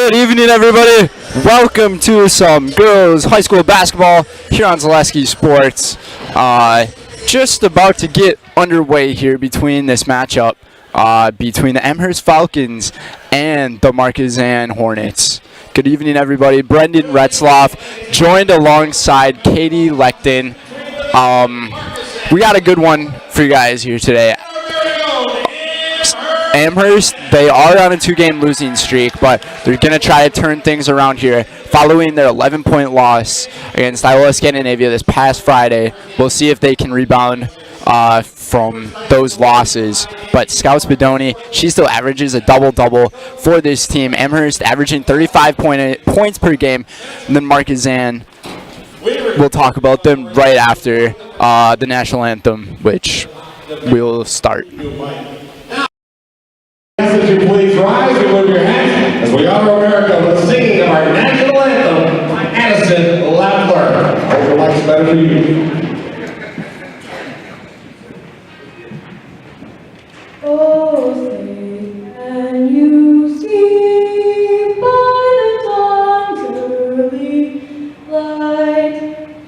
Good evening, everybody. Welcome to some girls high school basketball here on Zaleski Sports. Just about to get underway here between this matchup between the Amherst Falcons and the Markesan Hornets. Good evening, everybody. Brendan Retzloff joined alongside Katie Leckton. We got a good one for you guys here today. Amherst, they are on a 2-game losing streak, but they're going to try to turn things around here following their 11-point loss against Iowa Scandinavia this past Friday. We'll see if they can rebound from those losses. But Scout Spadoni, she still averages a double-double for this team. Amherst averaging 35.8 points per game. And then Markesan, we'll talk about them right after the national anthem, which we'll start. That you please rise and wave your hands as we honor America with singing of our national anthem by Addison Lafleur. Hope your life's better for you. Oh, say, can you see by the dawn's early light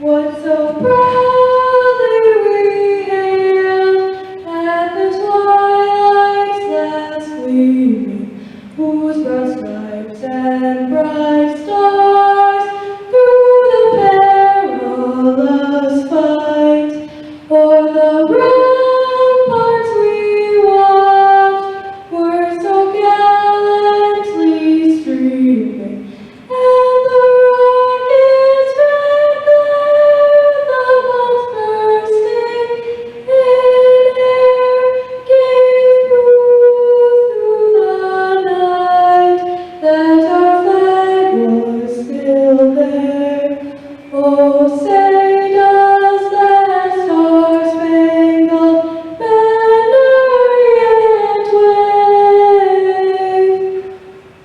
what so proudly we hailed at the twilight's last gleaming, whose broad stripes and bright stars through the perilous fight o'er the ramparts we watched were so gallantly streaming, and the rocket's red glare, the bombs bursting in air, gave proof through the night that our flag was still there. Oh, say does that star-spangled banner yet wave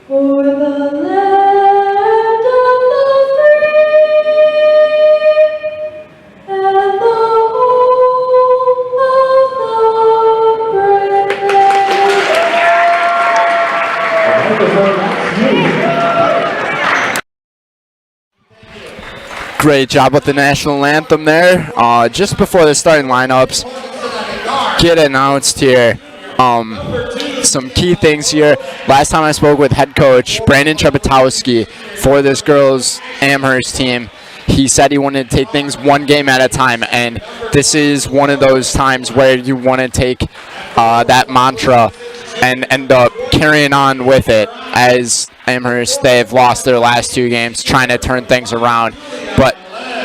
o'er the land of the free and the home of the brave? Great job with the national anthem there. Just before the starting lineups get announced here, some key things here. Last time I spoke with head coach Brandon Trepetowski for this girls Amherst team, he said he wanted to take things one game at a time, and this is one of those times where you want to take that mantra and end up carrying on with it, as Amherst, they've lost their last 2 games trying to turn things around. But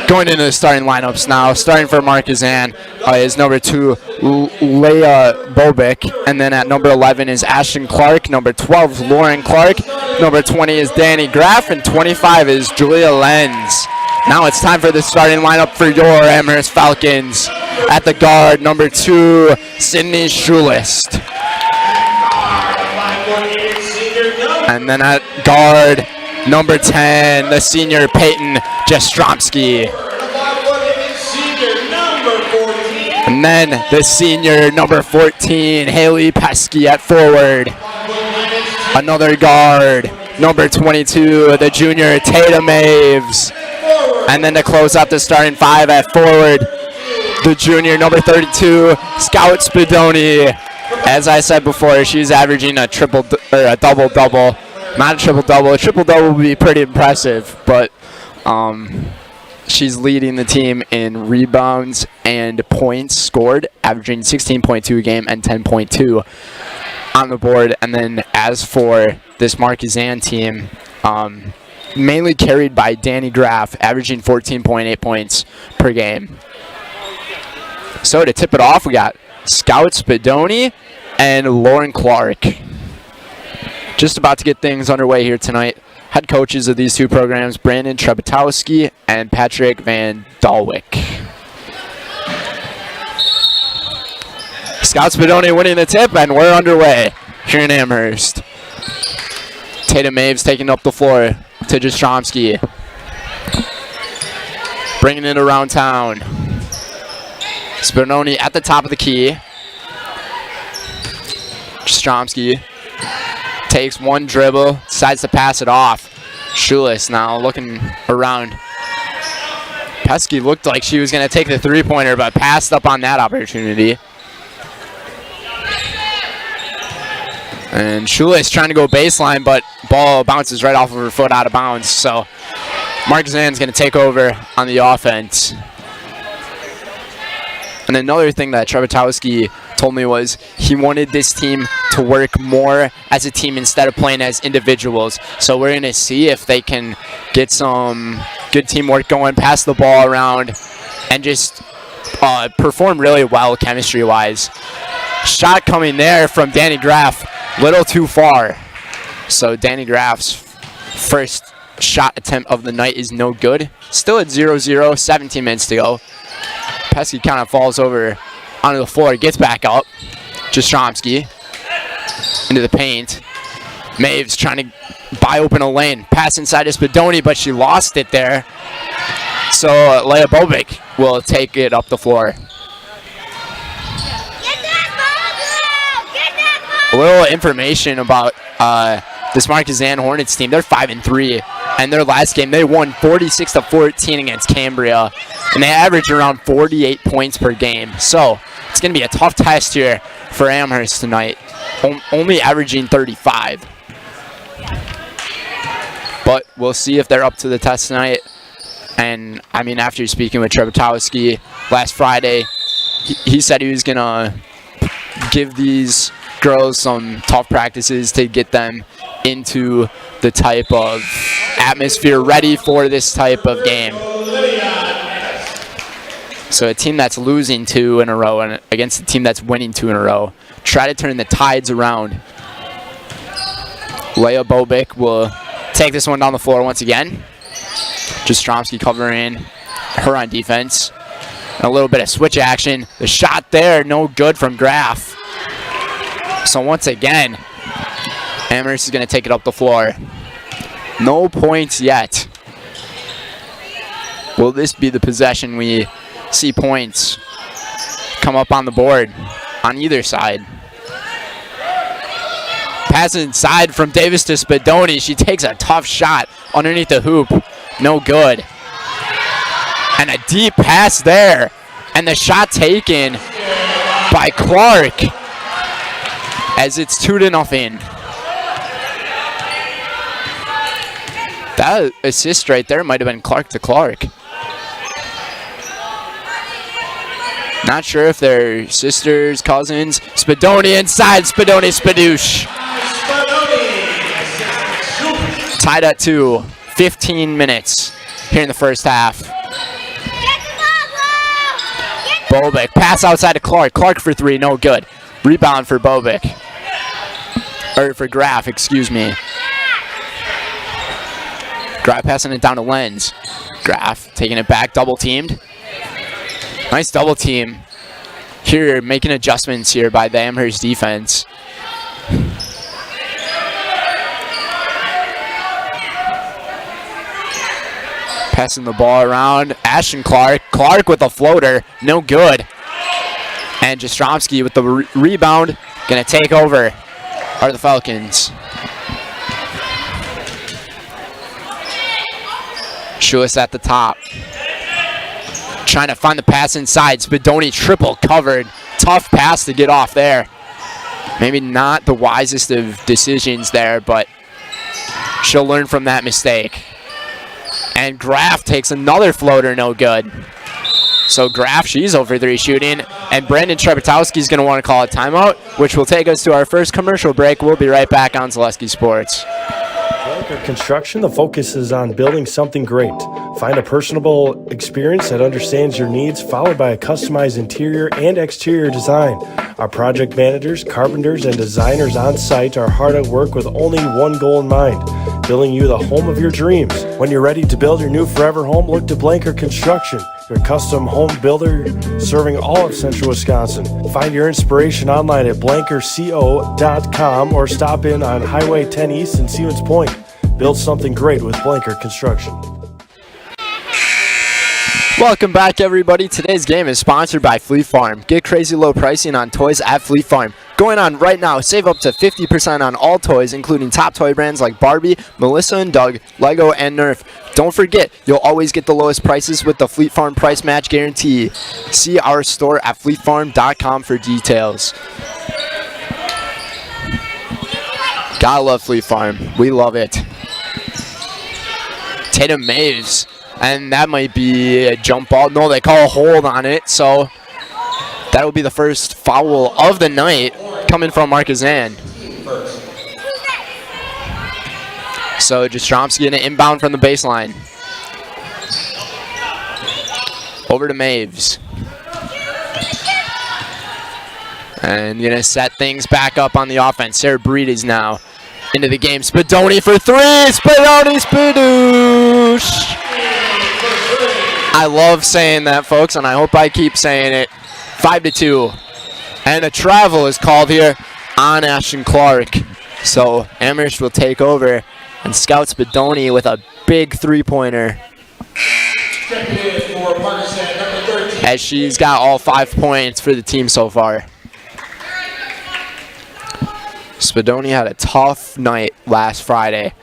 going into the starting lineups now, starting for Markesan is number 2, Leah Bobick, and then at number 11 is Ashton Clark, number 12 Lauren Clark, number 20 is Danny Graff, and 25 is Julia Lenz. Now it's time for the starting lineup for your Amherst Falcons. At the guard, number 2, Sydney Schulist. And then at guard, number 10, the senior Peyton Jastromski. And then the senior number 14, Haley Pesky at forward. Another guard, number 22, the junior Tatum Aves. And then to close out the starting 5 at forward, the junior number 32, Scout Spadoni. As I said before, she's averaging a double-double. Not a triple-double. A triple-double would be pretty impressive, but she's leading the team in rebounds and points scored, averaging 16.2 a game and 10.2 on the board. And then as for this Markesan team, mainly carried by Danny Graff, averaging 14.8 points per game. So to tip it off, we got Scout Spadoni and Lauren Clark. Just about to get things underway here tonight. Head coaches of these 2 programs, Brandon Trepetowski and Patrick Van Dalwick. Scout Spadoni winning the tip, and we're underway here in Amherst. Tatum Aves taking up the floor to Jastromski. Bringing it around town. Spadoni at the top of the key. Jastromski takes one dribble, decides to pass it off. Schulis now looking around. Pesky looked like she was going to take the three-pointer, but passed up on that opportunity. And Schulis trying to go baseline, but ball bounces right off of her foot out of bounds. So Markesan's going to take over on the offense. And another thing that Trepetowski told me was he wanted this team to work more as a team instead of playing as individuals. So we're going to see if they can get some good teamwork going, pass the ball around, and just perform really well chemistry-wise. Shot coming there from Danny Graff, little too far. So Danny Graff's first shot attempt of the night is no good. Still at 0-0, 17 minutes to go. Pesky kind of falls over onto the floor, gets back up. Jastrzomski into the paint. Maves trying to buy open a lane. Pass inside to Spadoni, but she lost it there. So Leia Bobic will take it up the floor. A little information about this Markesan Hornets team. They're 5-3, and their last game they won 46-14 against Cambria, and they average around 48 points per game. So it's going to be a tough test here for Amherst tonight, only averaging 35. But we'll see if they're up to the test tonight. And I mean, after speaking with Trepetowski last Friday, he said he was going to give these girls some tough practices to get them into the type of atmosphere ready for this type of game. So a team that's losing 2 in a row and against a team that's winning 2 in a row, try to turn the tides around. Leia Bobic will take this one down the floor once again. Jastrzomski covering her on defense. And a little bit of switch action. The shot there, no good from Graff. So once again, Amherst is going to take it up the floor. No points yet. Will this be the possession we see points come up on the board on either side? Pass inside from Davis to Spadoni. She takes a tough shot underneath the hoop. No good. And a deep pass there. And the shot taken by Clark as it's 2-0. That assist right there might have been Clark to Clark. Not sure if they're sisters, cousins. Spadoni inside. Spadoni, Spadoosh. Tied at 2. 15 minutes here in the first half. Bobic. Pass outside to Clark. Clark for 3. No good. Rebound for Bobic. Or for Graff, excuse me. Graff passing it down to Lenz. Graff taking it back, double teamed. Nice double team here, making adjustments here by the Amherst defense. Passing the ball around. Ashton Clark. Clark with a floater. No good. And Jastrzomski with the rebound. Going to take over are the Falcons. Schulis at the top. Trying to find the pass inside. Spadoni triple covered. Tough pass to get off there. Maybe not the wisest of decisions there, but she'll learn from that mistake. And Graff takes another floater, no good. So Graff, she's over 3 shooting. And Brandon Trepetowski is going to want to call a timeout, which will take us to our first commercial break. We'll be right back on Zaleski Sports. Blanker Construction, the focus is on building something great. Find a personable experience that understands your needs, followed by a customized interior and exterior design. Our project managers, carpenters, and designers on site are hard at work with only one goal in mind: building you the home of your dreams. When you're ready to build your new forever home, look to Blanker Construction, your custom home builder serving all of Central Wisconsin. Find your inspiration online at blankerco.com or stop in on Highway 10 East in Stevens Point. Build something great with Blanker Construction. Welcome back, everybody. Today's game is sponsored by Fleet Farm. Get crazy low pricing on toys at Fleet Farm. Going on right now, save up to 50% on all toys, including top toy brands like Barbie, Melissa and Doug, Lego, and Nerf. Don't forget, you'll always get the lowest prices with the Fleet Farm price match guarantee. See our store at fleetfarm.com for details. Gotta love Fleet Farm. We love it. Tatum Maves. And that might be a jump ball. No, they call a hold on it. So that will be the first foul of the night coming from Markesan. So Jastrzomski getting an inbound from the baseline. Over to Maves. And going to set things back up on the offense. Sarah Breed is now into the game. Spadoni for three. Spadoni, Spadoosh. I love saying that, folks, and I hope I keep saying it. 5-2. And a travel is called here on Ashton Clark. So Amherst will take over and scout Spadoni with a big three-pointer. As she's got all 5 points for the team so far. Spadoni had a tough night last Friday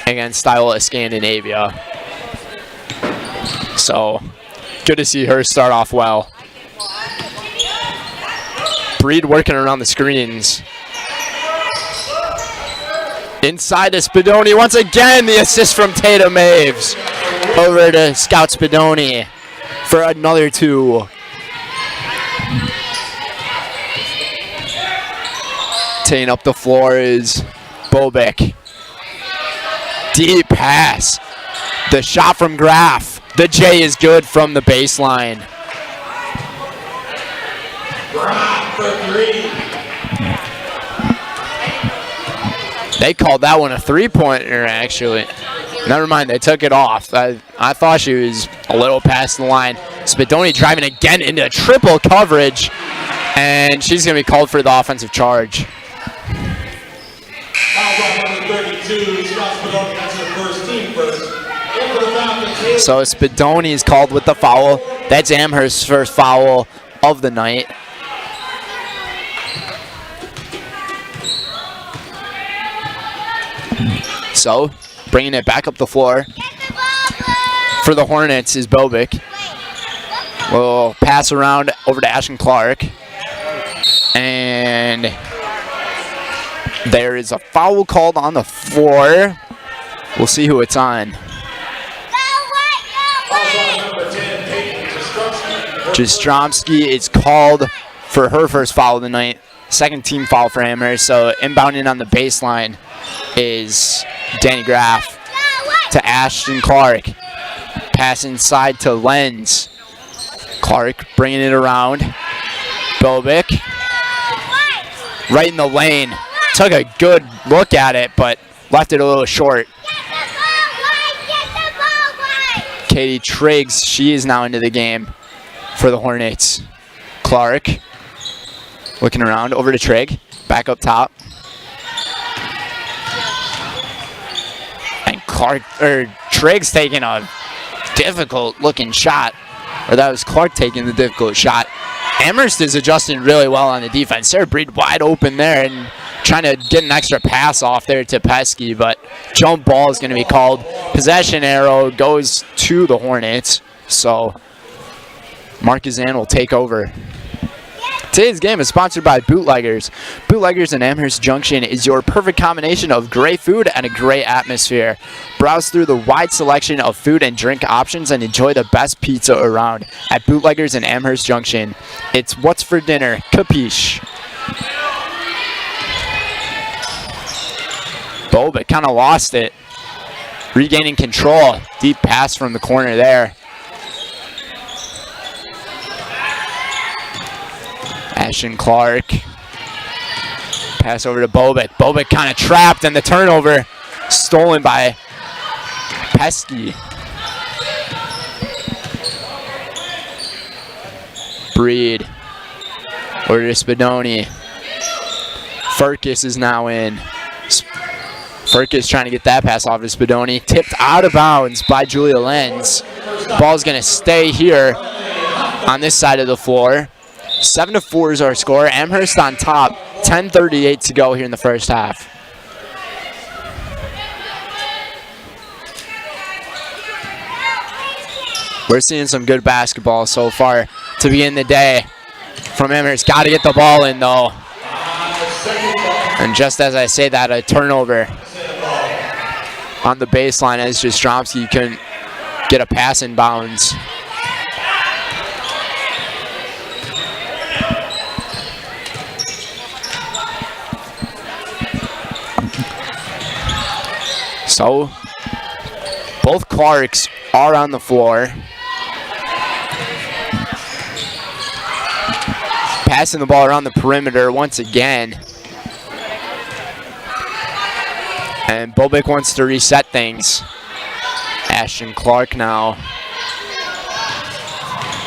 against Iowa Scandinavia. So, good to see her start off well. Breed working around the screens. Inside to Spadoni. Once again, the assist from Tatum Maves. Over to Scout Spadoni for another two. Teeing up the floor is Bobek. Deep pass. The shot from Graf. The J is good from the baseline. They called that one a three-pointer, actually. Never mind, they took it off. I thought she was a little past the line. Spadoni driving again into triple coverage, and she's going to be called for the offensive charge. So Spadoni is called with the foul. That's Amherst's first foul of the night. So, bringing it back up the floor for the Hornets is Bobek. We'll pass around over to Ashton Clark. And there is a foul called on the floor. We'll see who it's on. Jastrzomski is called for her first foul of the night. Second team foul for Amherst. So inbounding on the baseline is Danny Graf to Ashton Clark. Pass inside to Lenz. Clark bringing it around. Bobek. Right in the lane. Took a good look at it, but left it a little short. Katie Triggs, she is now into the game for the Hornets. Clark looking around over to Trigg, back up top. And Triggs taking a difficult looking shot, or that was Clark taking the difficult shot. Amherst is adjusting really well on the defense. Sarah Breed wide open there and trying to get an extra pass off there to Pesky, but jump ball is going to be called. Possession arrow goes to the Hornets, so Markesan will take over. Today's game is sponsored by Bootleggers. Bootleggers in Amherst Junction is your perfect combination of great food and a great atmosphere. Browse through the wide selection of food and drink options and enjoy the best pizza around at Bootleggers in Amherst Junction. It's what's for dinner, capiche. Bobek kind of lost it. Regaining control. Deep pass from the corner there. Ashton Clark. Pass over to Bobek. Bobek kind of trapped, and the turnover stolen by Pesky. Breed. Over to Spadoni. Furcus is now in. Furcus trying to get that pass off to Spadoni. Tipped out of bounds by Julia Lenz. Ball's going to stay here on this side of the floor. 7-4 is our score. Amherst on top. 10:38 to go here in the first half. We're seeing some good basketball so far to begin the day from Amherst. Got to get the ball in, though. And just as I say that, a turnover on the baseline as Jastrzomski couldn't get a pass in bounds. So, both Clarks are on the floor. Passing the ball around the perimeter once again. And Bobick wants to reset things. Ashton Clark now.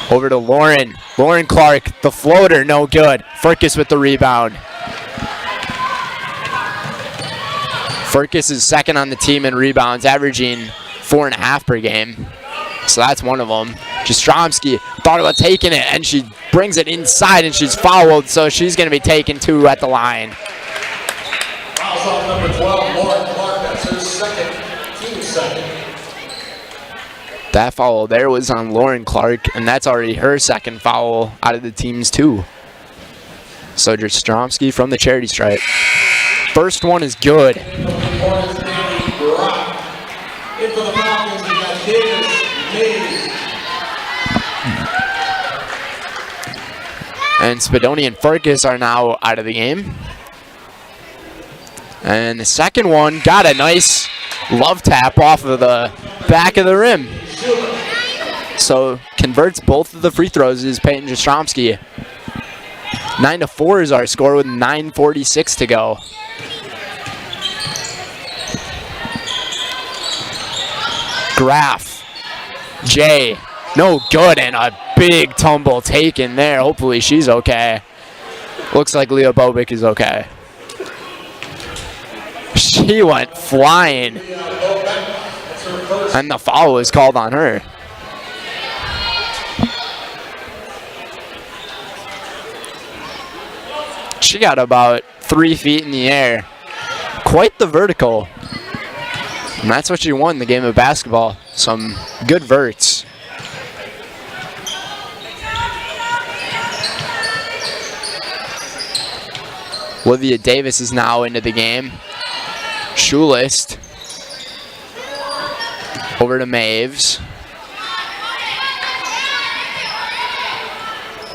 Over to Lauren. Lauren Clark, the floater, no good. Furcus with the rebound. Furcus is second on the team in rebounds, averaging 4.5 per game. So that's one of them. Jastrzomski thought about taking it, and she brings it inside, and she's fouled, so she's going to be taken 2 at the line. Fouls off number 12, Lauren Clark. That's her second, team second. That foul there was on Lauren Clark, and that's already her second foul out of the team's 2. So Jastrzomski from the charity stripe. First one is good. In for the Falcons, we got Davis, Mays. And Spadoni and Furcus are now out of the game. And the second one got a nice love tap off of the back of the rim. So converts both of the free throws is Peyton Jastrzomski. 9-4 is our score with 9:46 to go. Graf, Jay, no good, and a big tumble taken there. Hopefully she's okay. Looks like Leah Bobick is okay. She went flying, and the foul was called on her. She got about 3 feet in the air. Quite the vertical. And that's what you won the game of basketball. Some good verts. Olivia Davis is now into the game. Schulist. Over to Maves.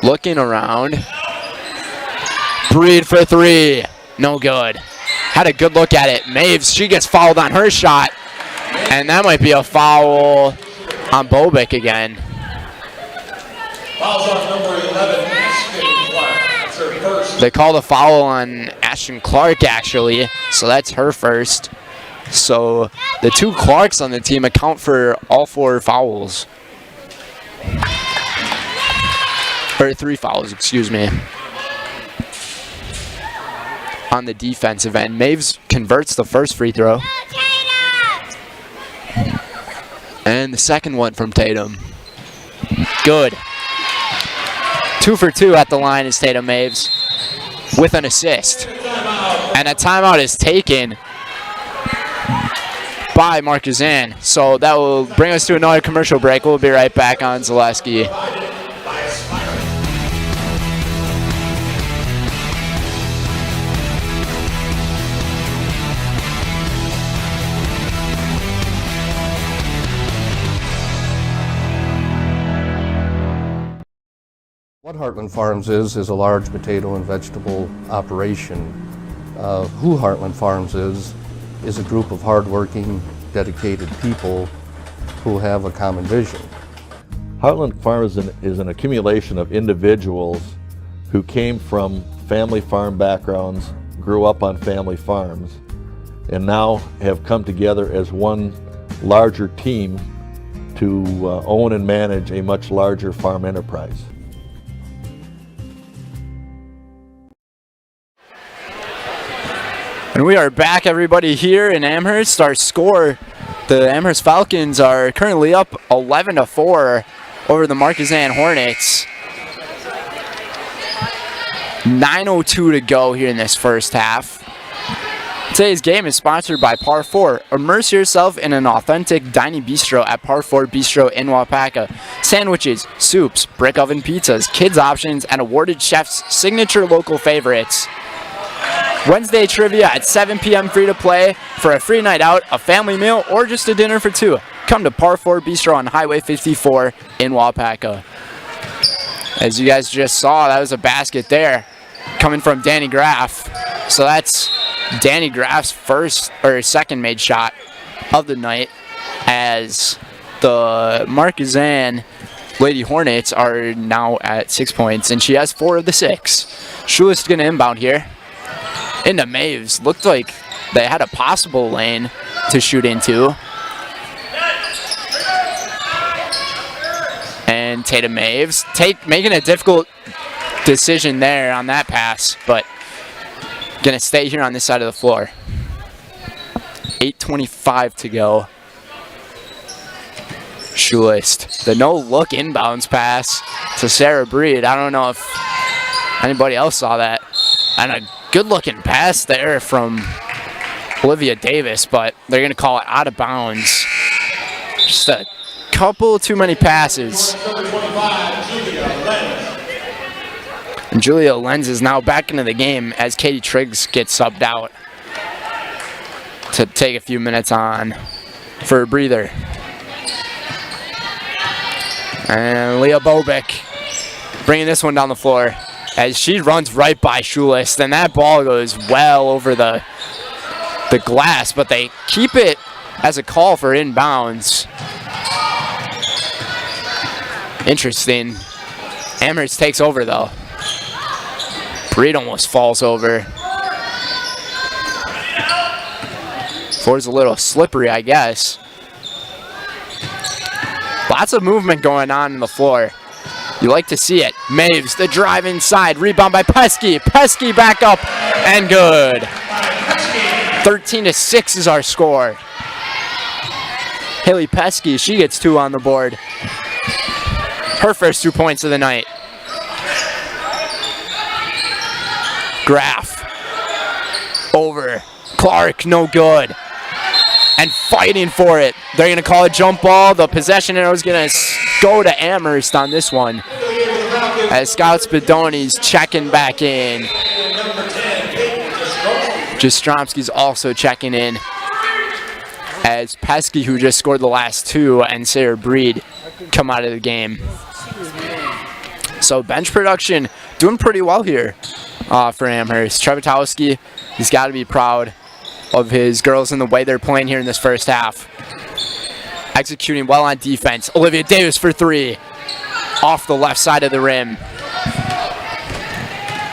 Looking around. Breed for 3. No good. Had a good look at it. Maves, she gets fouled on her shot. And that might be a foul on Bobick again. Fouls off number 11, Ashton Clark. That's her first. They called a foul on Ashton Clark, actually. So that's her first. So the 2 Clarks on the team account for all 4 fouls. Or 3 fouls, excuse me. On the defensive end, Maves converts the first free throw. And the second one from Tatum. Good. 2 for 2 at the line is Tatum Maves with an assist. And a timeout is taken by Markesan. So that will bring us to another commercial break. We'll be right back on Zaleski. What Heartland Farms is a large potato and vegetable operation. Who Heartland Farms is a group of hardworking, dedicated people who have a common vision. Heartland Farms is an accumulation of individuals who came from family farm backgrounds, grew up on family farms, and now have come together as one larger team to own and manage a much larger farm enterprise. And we are back, everybody, here in Amherst. Our score The Amherst Falcons are currently up 11-4 over the Markesan Hornets. 9:02 to go here in this first half. Today's game is sponsored by Par 4. Immerse yourself in an authentic dining bistro at Par 4 Bistro in WIAA. Sandwiches, soups, brick oven pizzas, kids options, and awarded chefs' signature local favorites. Wednesday trivia at 7 p.m. free to play for a free night out, a family meal, or just a dinner for two. Come to Par 4 Bistro on Highway 54 in WIAA. As you guys just saw, that was a basket there coming from Danny Graff. So that's Danny Graff's second made shot of the night, as the Markesan Lady Hornets are now at 6 points, and she has 4 of the 6. Schulis going to inbound here into Maves. Looked like they had a possible lane to shoot into. And Tatum Maves making a difficult decision there on that pass, but going to stay here on this side of the floor. 8:25 to go. Schulist, the no-look inbounds pass to Sarah Breed. I don't know if anybody else saw that. And a good-looking pass there from Olivia Davis, but they're going to call it out of bounds. Just a couple too many passes. And Julia Lenz is now back into the game as Katie Triggs gets subbed out to take a few minutes on for a breather. And Leah Bobick bringing this one down the floor as she runs right by Schulist, and that ball goes well over the glass, but they keep it as a call for inbounds. Interesting. Amherst takes over though. Breed almost falls over. Floor's a little slippery, I guess. Lots of movement going on in the floor. You like to see it. Maves, the drive inside. Rebound by Pesky. Pesky back up and good. 13-6 is our score. Haley Pesky, she gets 2 on the board. Her first 2 points of the night. Graff. Over. Clark, no good. And fighting for it. They're going to call a jump ball. The possession arrow is going to go to Amherst on this one, as Scout Spadoni's checking back in. Jastrzomski's also checking in, as Pesky, who just scored the last 2, and Sarah Breed come out of the game. So bench production doing pretty well here for Amherst. Trevatowski, he's got to be proud of his girls and the way they're playing here in this first half. Executing well on defense. Olivia Davis for 3. Off the left side of the rim.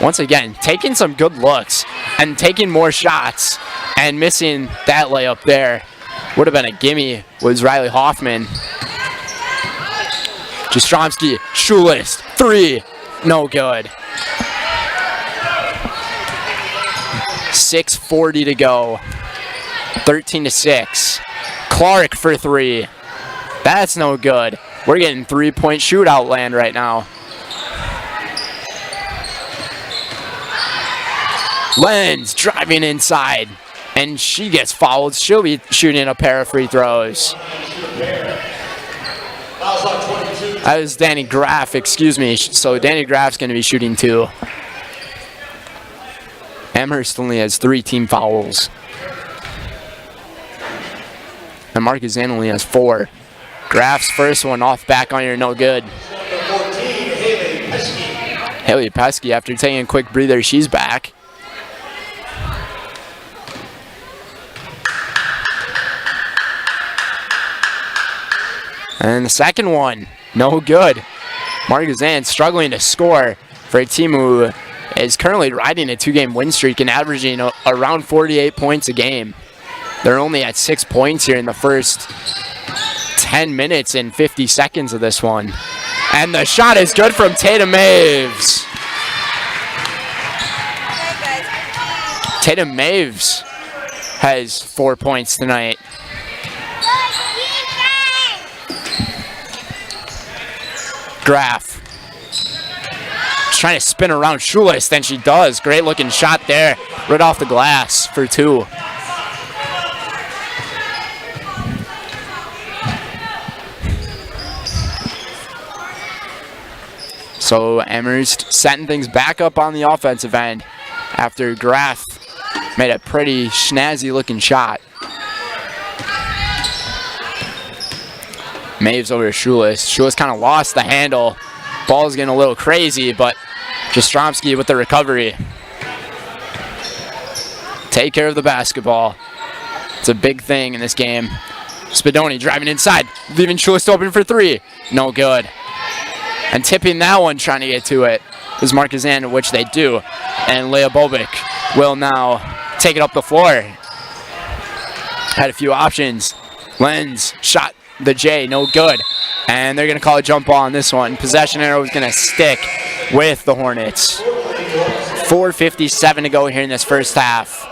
Once again, taking some good looks and taking more shots, and missing that layup there. Would have been a gimme, was Riley Hoffman. Jastrzomski, Schulist, 3. No good. 6:40 to go. 13-6. Clark for 3. That's no good. We're getting 3-point shootout land right now. Lenz driving inside, and she gets fouled. She'll be shooting a pair of free throws. That was Danny Graff, excuse me. So Danny Graff's going to be shooting 2. Amherst only has 3 team fouls. And Markesan only has 4. Graff's first one off back iron, no good. Haley Pesky, after taking a quick breather, she's back. And the second one, no good. Markesan struggling to score for a team who is currently riding a 2-game win streak and averaging around 48 points a game. They're only at 6 points here in the first 10 minutes and 50 seconds of this one. And the shot is good from Tatum Maves. Tatum Maves has 4 points tonight. Graf. Trying to spin around Schulis, then she does. Great looking shot there, right off the glass for 2. So Amherst setting things back up on the offensive end after Graf made a pretty snazzy looking shot. Maves over to Schulis. Schulis kind of lost the handle. Ball's getting a little crazy, but Jastrzomski with the recovery. Take care of the basketball. It's a big thing in this game. Spadoni driving inside, leaving Schulis open for 3. No good. And tipping that one, trying to get to it, is Markesan, which they do. And Leah Bobic will now take it up the floor. Had a few options. Lenz shot the J, no good. And they're going to call a jump ball on this one. Possession arrow is going to stick with the Hornets. 4:57 to go here in this first half.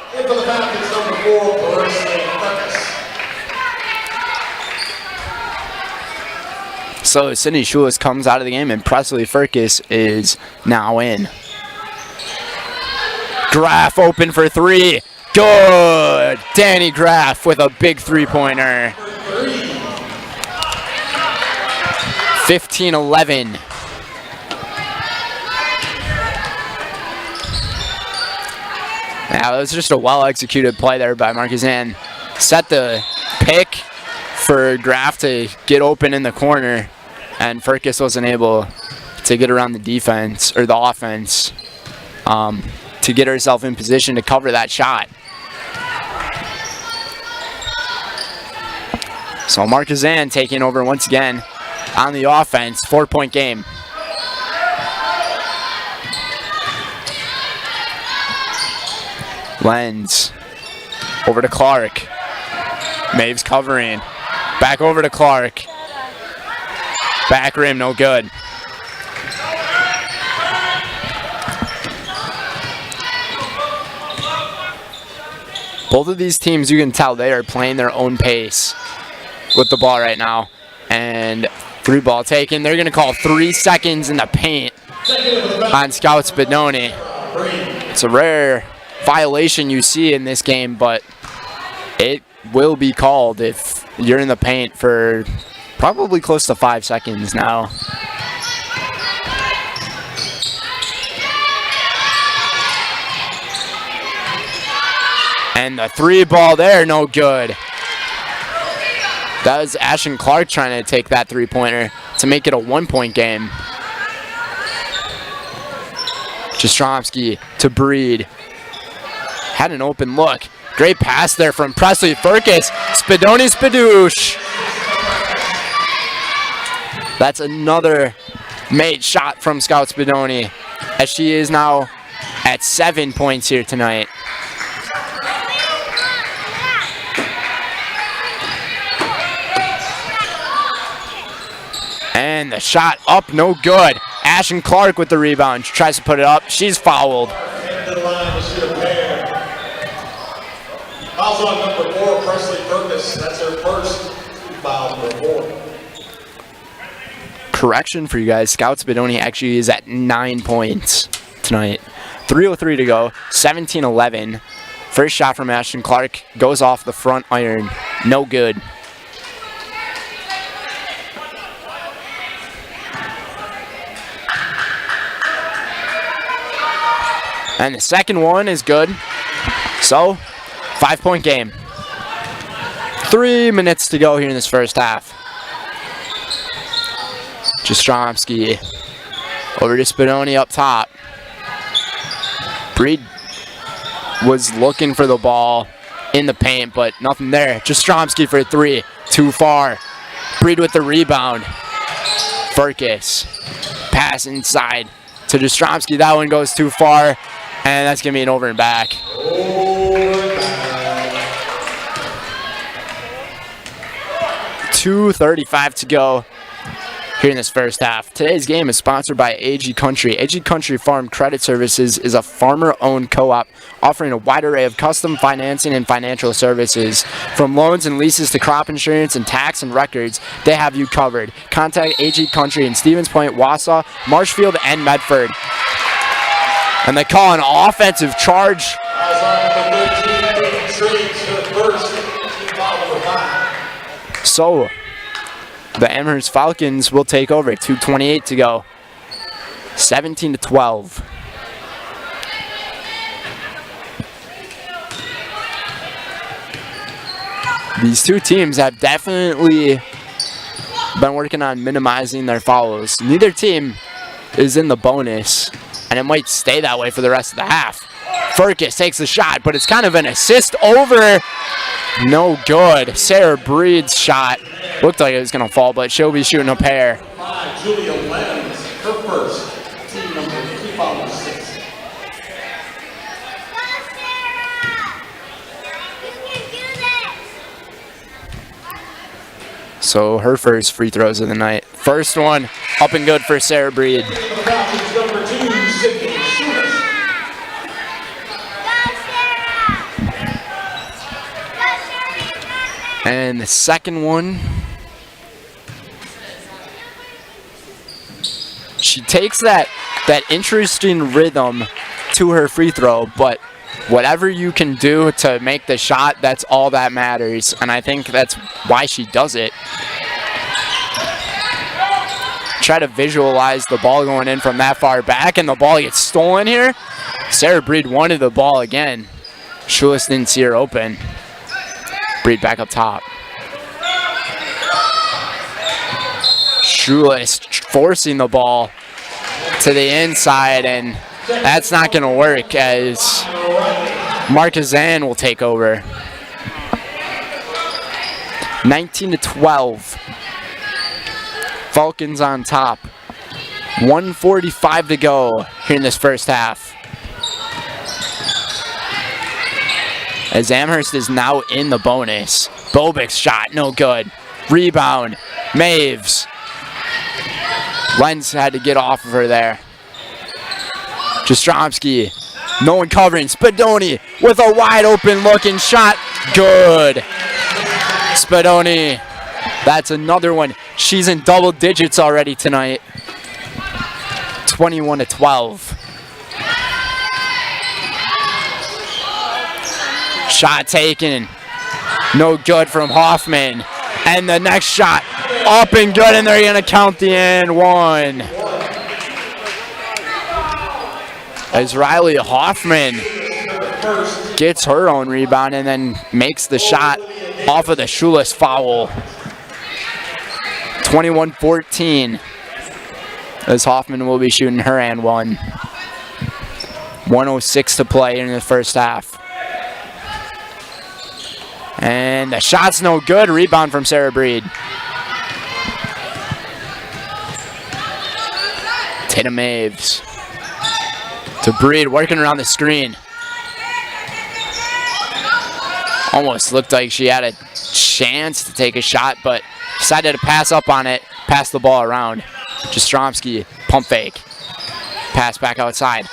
So Sydney Schulis comes out of the game and Presley Furcus is now in. Graf open for 3. Good! Danny Graf with a big 3-pointer. 15-11. Now, it was just a well-executed play there by Markesan. Set the pick for Graf to get open in the corner, and Furcus wasn't able to get around the defense, or the offense, to get herself in position to cover that shot. So Markesan taking over once again on the offense, 4-point game. Lenz over to Clark. Maves covering. Back over to Clark. Back rim, no good. Both of these teams, you can tell they are playing their own pace with the ball right now. And 3 ball taken. They're going to call 3 seconds in the paint on Scout Spadoni. It's a rare violation you see in this game, but it will be called if you're in the paint for probably close to 5 seconds now. And the 3 ball there, no good. That was Ashton Clark trying to take that 3-pointer to make it a 1-point game. Jastrzomski to Breed. Had an open look. Great pass there from Presley Furcus. Spadoni Spadoosh. That's another made shot from Scout Spadoni, as she is now at 7 points here tonight. And the shot up, no good. Ashton Clark with the rebound. She tries to put it up. She's fouled. Fouls on number 4, Presley Furcus. That's her first foul, number 4. Correction for you guys. Scout Spadoni actually is at 9 points tonight. 3:03 to go. 17-11. First shot from Ashton Clark goes off the front iron. No good. And the second one is good. So, 5-point game. 3 minutes to go here in this first half. Jastrzomski over to Spadoni up top. Breed was looking for the ball in the paint, but nothing there. Jastrzomski for 3. Too far. Breed with the rebound. Furcus. Pass inside to Jastrzomski. That one goes too far. And that's going to be an over and back. 2:35 to go here in this first half. Today's game is sponsored by AG Country. AG Country Farm Credit Services is a farmer-owned co-op offering a wide array of custom financing and financial services. From loans and leases to crop insurance and tax and records, they have you covered. Contact AG Country in Stevens Point, Wausau, Marshfield, and Medford. And they call an offensive charge. So the Amherst Falcons will take over. 2:28 to go. 17-12. These two teams have definitely been working on minimizing their fouls. Neither team is in the bonus, and it might stay that way for the rest of the half. Furcus takes the shot, but it's kind of an assist over. No good. Sarah Breed's shot looked like it was going to fall, but she'll be shooting a pair. Julia Lenz, her first. Team number 256. So her first free throws of the night. First one up and good for Sarah Breed. The Falcons number 2, Sydney Schuler. And the second one, she takes that interesting rhythm to her free throw, but whatever you can do to make the shot, that's all that matters. And I think that's why she does it. Try to visualize the ball going in from that far back, and the ball gets stolen here. Sarah Breed wanted the ball again. Schulis didn't see her open. Breed back up top. Schulis forcing the ball to the inside, and that's not going to work as Markesan will take over. 19-12. Falcons on top. 1:45 to go here in this first half. As Amherst is now in the bonus. Bobik's shot, no good. Rebound, Maves. Lenz had to get off of her there. Jastrzomski, no one covering. Spadoni with a wide open looking shot. Good. Spadoni, that's another one. She's in double digits already tonight. 21-12. Shot taken. No good from Hoffman. And the next shot up and good, and they're going to count the and one. As Riley Hoffman gets her own rebound and then makes the shot off of the Schulis foul. 21-14. As Hoffman will be shooting her and one. 1:06 to play in the first half. And the shot's no good. Rebound from Sarah Breed. Tatum Maves. To Breed, working around the screen. Almost looked like she had a chance to take a shot, but decided to pass up on it, pass the ball around. Jastrzomski, pump fake. Pass back outside.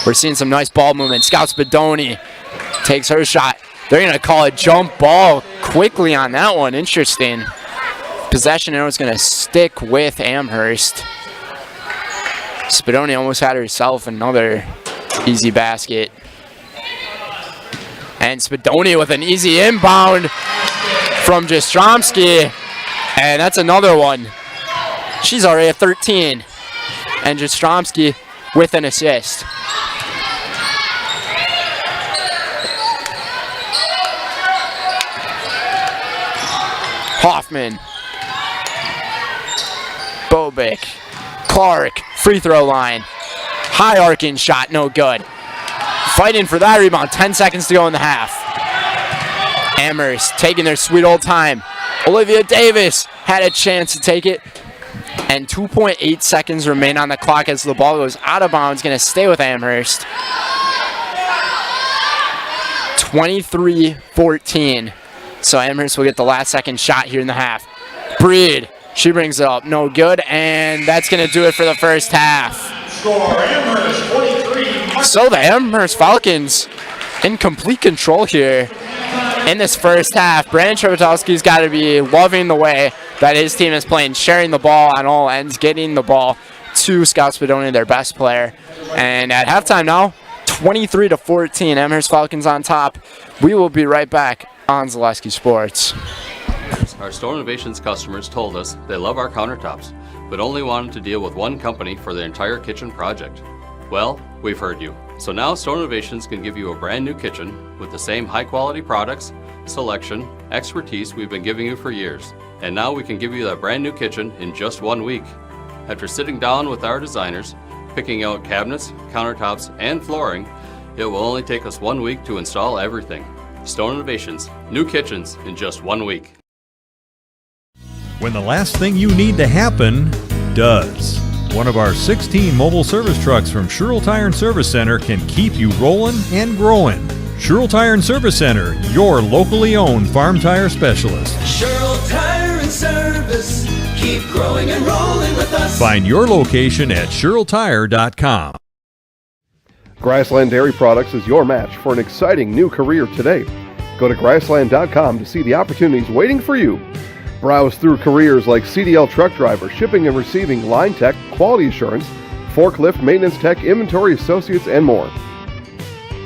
We're seeing some nice ball movement. Scout Spadoni takes her shot. They're going to call a jump ball quickly on that one. Interesting. Possession arrow is going to stick with Amherst. Spadoni almost had herself another easy basket. And Spadoni with an easy inbound from Jastrzomski. And that's another one. She's already at 13. And Jastrzomski with an assist. Hoffman. Bobik. Clark. Free throw line. High arcing shot, no good. Fighting for that rebound. 10 seconds to go in the half. Amherst taking their sweet old time. Olivia Davis had a chance to take it. And 2.8 seconds remain on the clock as the ball goes out of bounds. Going to stay with Amherst. 23-14. So Amherst will get the last second shot here in the half. Breed She brings it up. No good. And that's going to do it for the first half. Score Amherst 23. So the Amherst Falcons in complete control here in this first half. Brandon Trepetowski's got to be loving the way that his team is playing, sharing the ball on all ends, getting the ball to Scott Spadoni, their best player. And at halftime now, 23-14, Amherst Falcons on top. We will be right back on Zaleski Sports. Our Store Innovations customers told us they love our countertops, but only wanted to deal with one company for their entire kitchen project. Well, we've heard you. So now Store Innovations can give you a brand new kitchen with the same high quality products, selection, expertise we've been giving you for years. And now we can give you that brand new kitchen in just 1 week. After sitting down with our designers, picking out cabinets, countertops, and flooring, it will only take us 1 week to install everything. Stone Innovations, new kitchens in just 1 week. When the last thing you need to happen does. One of our 16 mobile service trucks from Sherrill Tire and Service Center can keep you rolling and growing. Sherrill Tire and Service Center, your locally owned farm tire specialist. Sherrill Tire and Service, keep growing and rolling with us. Find your location at SherrillTire.com. Grassland Dairy Products is your match for an exciting new career today. Go to grassland.com to see the opportunities waiting for you. Browse through careers like CDL truck driver, shipping and receiving, line tech, quality assurance, forklift, maintenance tech, inventory associates, and more.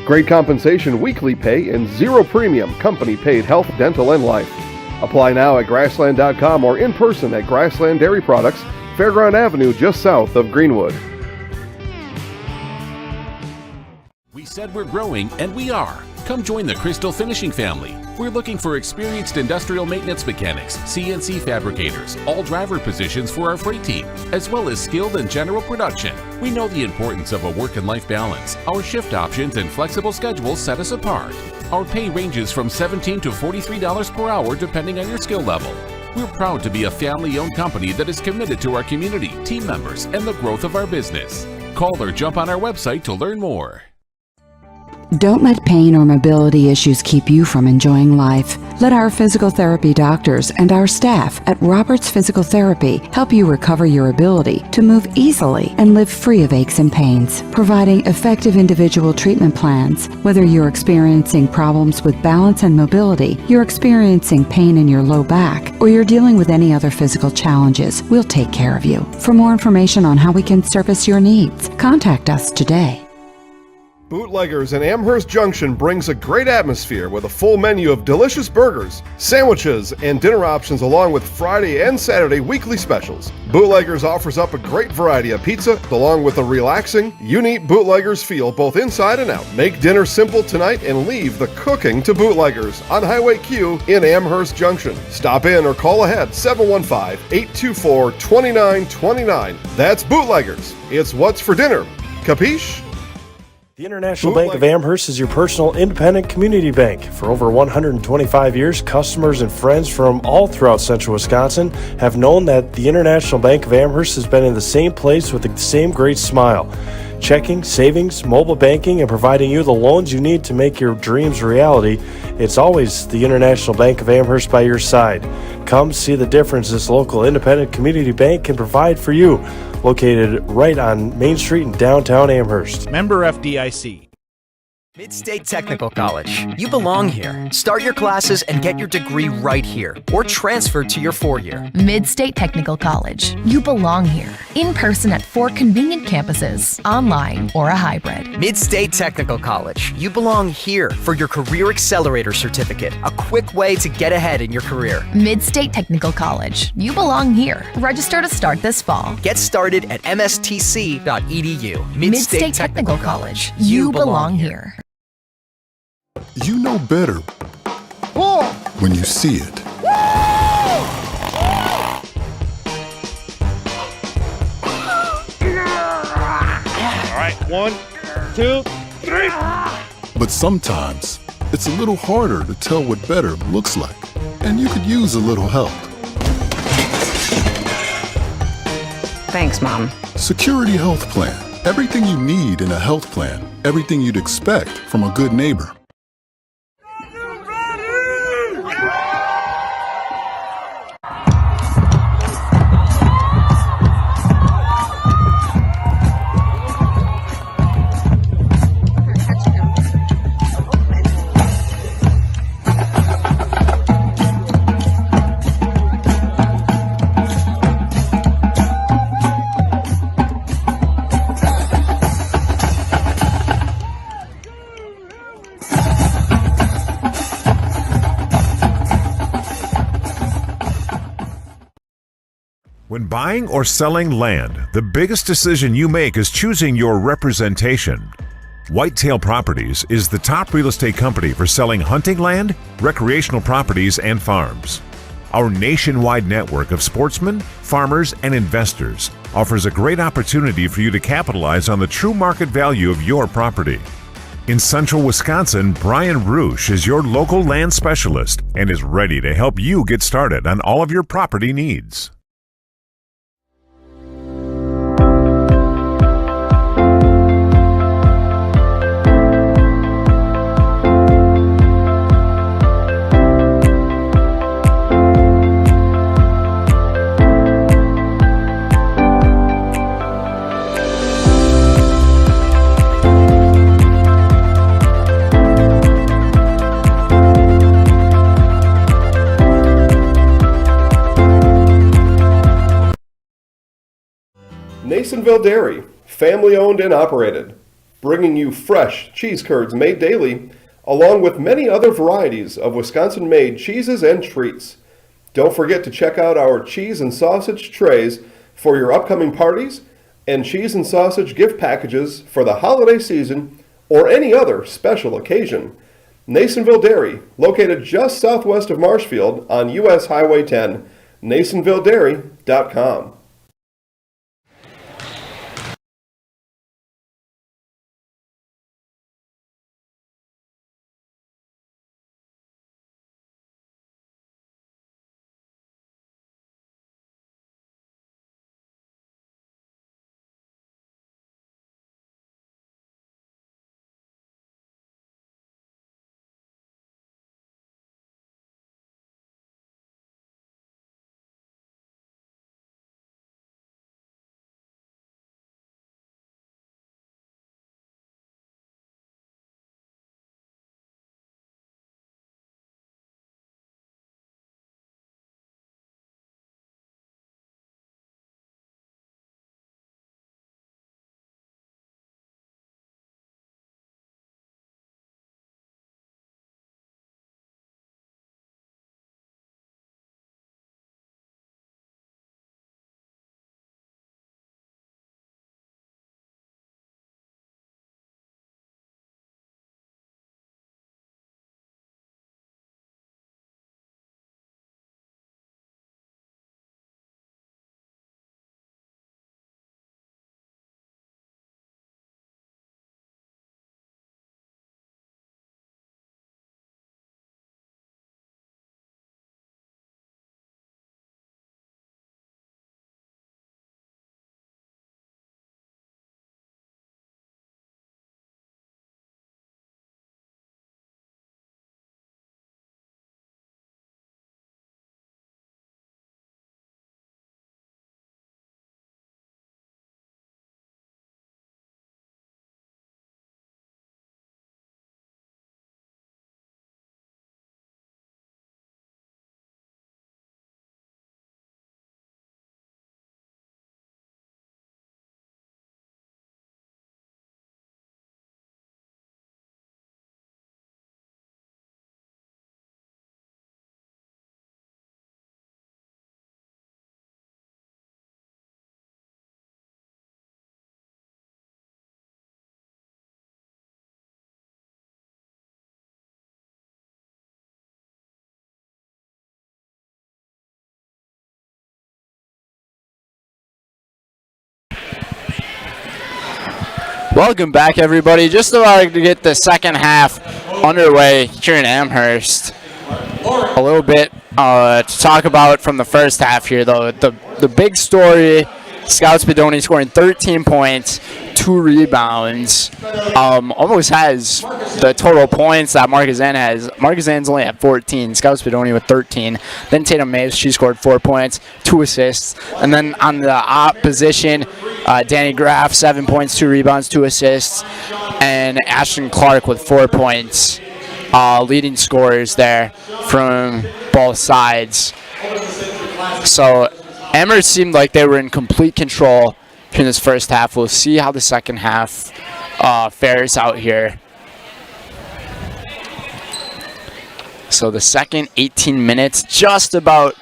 Great compensation, weekly pay, and zero premium company paid health, dental, and life. Apply now at grassland.com or in person at Grassland Dairy Products, Fairground Avenue, just south of Greenwood. We said we're growing, and we are. Come join the Crystal Finishing family. We're looking for experienced industrial maintenance mechanics, CNC fabricators, all driver positions for our freight team, as well as skilled and general production. We know the importance of a work and life balance. Our shift options and flexible schedules set us apart. Our pay ranges from $17 to $43 per hour depending on your skill level. We're proud to be a family-owned company that is committed to our community, team members, and the growth of our business. Call or jump on our website to learn more. Don't let pain or mobility issues keep you from enjoying life. Let our physical therapy doctors and our staff at Roberts Physical Therapy help you recover your ability to move easily and live free of aches and pains, providing effective individual treatment plans. Whether you're experiencing problems with balance and mobility, you're experiencing pain in your low back, or you're dealing with any other physical challenges, we'll take care of you. For more information on how we can service your needs, contact us today. Bootleggers in Amherst Junction brings a great atmosphere with a full menu of delicious burgers, sandwiches, and dinner options along with Friday and Saturday weekly specials. Bootleggers offers up a great variety of pizza along with a relaxing, unique Bootleggers feel both inside and out. Make dinner simple tonight and leave the cooking to Bootleggers on Highway Q in Amherst Junction. Stop in or call ahead 715-824-2929. That's Bootleggers. It's what's for dinner. Capiche? The International Bank of Amherst is your personal independent community bank. For over 125 years, customers and friends from all throughout central Wisconsin have known that the International Bank of Amherst has been in the same place with the same great smile. Checking, savings, mobile banking, and providing you the loans you need to make your dreams a reality. It's always the International Bank of Amherst by your side. Come see the difference this local independent community bank can provide for you. Located right on Main Street in downtown Amherst. Member FDIC. Mid-State Technical College. You belong here. Start your classes and get your degree right here, or transfer to your 4-year. Mid-State Technical College. You belong here. In person at 4 convenient campuses, online or a hybrid. Mid-State Technical College. You belong here for your Career Accelerator Certificate, a quick way to get ahead in your career. Mid-State Technical College. You belong here. Register to start this fall. Get started at mstc.edu. Mid-State Technical College. You belong here. You know better when you see it. All right, 1, 2, 3. But sometimes it's a little harder to tell what better looks like, and you could use a little help. Thanks, Mom. Security Health Plan. Everything you need in a health plan. Everything you'd expect from a good neighbor. When buying or selling land, the biggest decision you make is choosing your representation. Whitetail Properties is the top real estate company for selling hunting land, recreational properties, and farms. Our nationwide network of sportsmen, farmers, and investors offers a great opportunity for you to capitalize on the true market value of your property. In central Wisconsin, Brian Roosh is your local land specialist and is ready to help you get started on all of your property needs. Nasonville Dairy, family owned and operated, bringing you fresh cheese curds made daily, along with many other varieties of Wisconsin-made cheeses and treats. Don't forget to check out our cheese and sausage trays for your upcoming parties and cheese and sausage gift packages for the holiday season or any other special occasion. Nasonville Dairy, located just southwest of Marshfield on US Highway 10, NasonvilleDairy.com. Welcome back, everybody. Just about to get the second half underway here in Amherst. A little bit to talk about from the first half here, though. The big story, Scout Spadoni scoring 13 points, 2 rebounds. Almost has the total points that Markesan has. Markesan's only at 14, Scout Spadoni with 13. Then Tatum Mays, she scored 4 points, 2 assists. And then on the op position, Danny Graff, 7 points, 2 rebounds, 2 assists. And Ashton Clark with 4 points. Leading scorers there from both sides. So Amherst seemed like they were in complete control in this first half. We'll see how the second half fares out here. So the second 18 minutes just about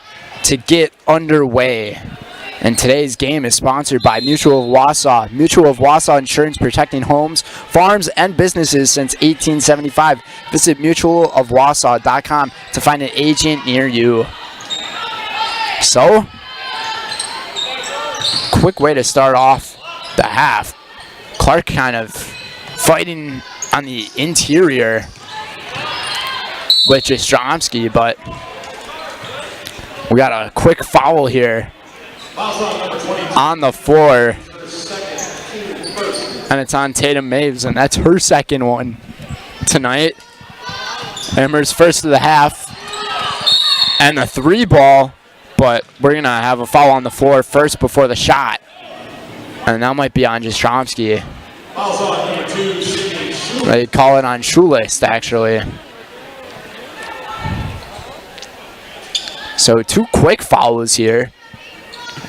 to get underway And today's game is sponsored by Mutual of Wausau. Mutual of Wausau Insurance, protecting homes, farms, and businesses since 1875. Visit mutualofwausau.com to find an agent near you. So, quick way to start off the half. Clark kind of fighting on the interior with Jastrzomski, but we got a quick foul here on the floor, and it's on Tatum Maves, and that's her second one tonight. Amherst first of the half, and the 3 ball, but we're gonna have a foul on the floor first before the shot, and that might be on Jastrzomski. They call it on Shoelist, actually. So 2 quick fouls here,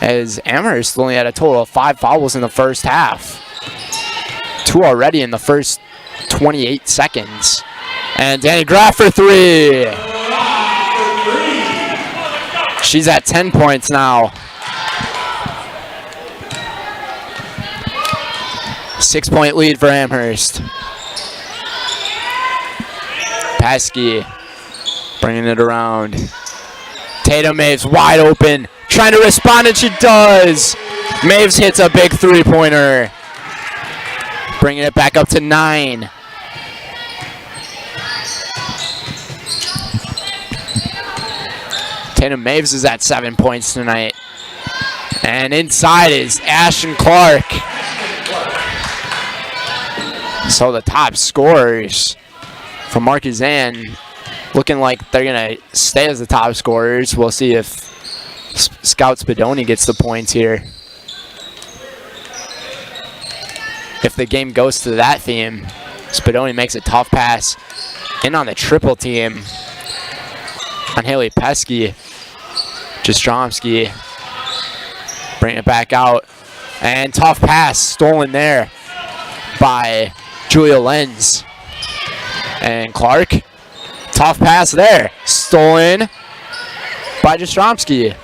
as Amherst only had a total of 5 fouls in the first half. 2 already in the first 28 seconds. And Danny Graff for 3. She's at 10 points now. 6-point lead for Amherst. Pesky bringing it around. Tatum Maves wide open, trying to respond, and she does. Maves hits a big 3-pointer, bringing it back up to 9. Tatum Maves is at 7 points tonight. And inside is Ashton Clark. So the top scorers from Markesan looking like they're going to stay as the top scorers. We'll see if Scout Spadoni gets the points here. If the game goes to that theme, Spadoni makes a tough pass in on the triple team on Haley Pesky. Jastrzomski bring it back out, and tough pass stolen there by Julia Lenz. And Clark, tough pass there, stolen by Jastrzomski.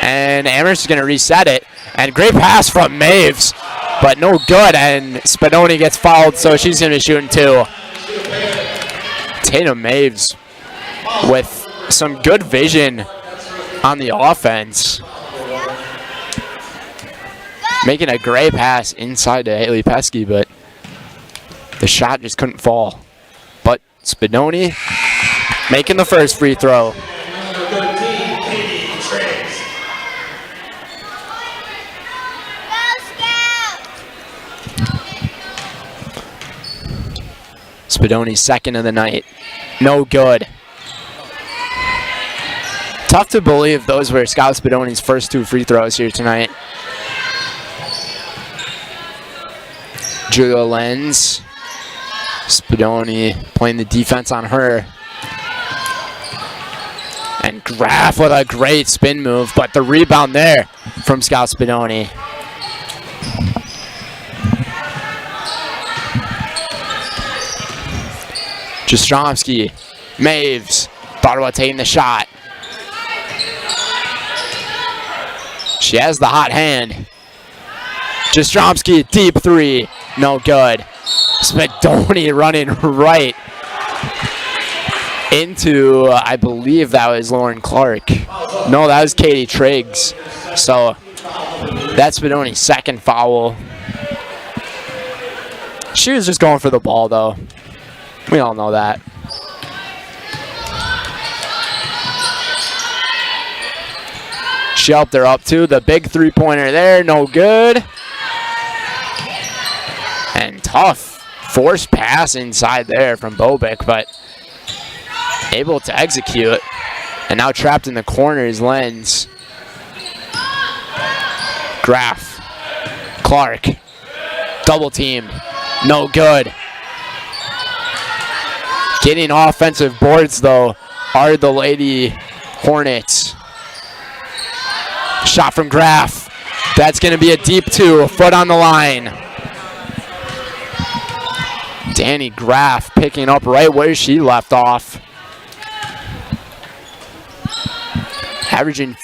And Amherst is going to reset it, and great pass from Maves, but no good, and Spadoni gets fouled, so she's going to be shooting 2. Tatum Maves with some good vision on the offense, making a great pass inside to Haley Pesky, but the shot just couldn't fall. But Spadoni making the first free throw. Spadoni's second of the night. No good. Tough to believe those were Scout Spadoni's first 2 free throws here tonight. Julia Lenz. Spadoni playing the defense on her. And Graff with a great spin move, but the rebound there from Scout Spadoni. Jastrzomski, Maves, thought about taking the shot. She has the hot hand. Jastrzomski, deep 3, no good. Spadoni running right into, I believe that was Lauren Clark. No, that was Katie Triggs. So that's Spadoni's second foul. She was just going for the ball, though. We all know that. She helped her up too. The big 3-pointer there, no good. And tough forced pass inside there from Bobick, but able to execute. And now trapped in the corner is Lenz. Graff. Clark. Double team. No good. Getting offensive boards, though, are the Lady Hornets. Shot from Graff. That's going to be a deep 2, a foot on the line. Danny Graff picking up right where she left off. Averaging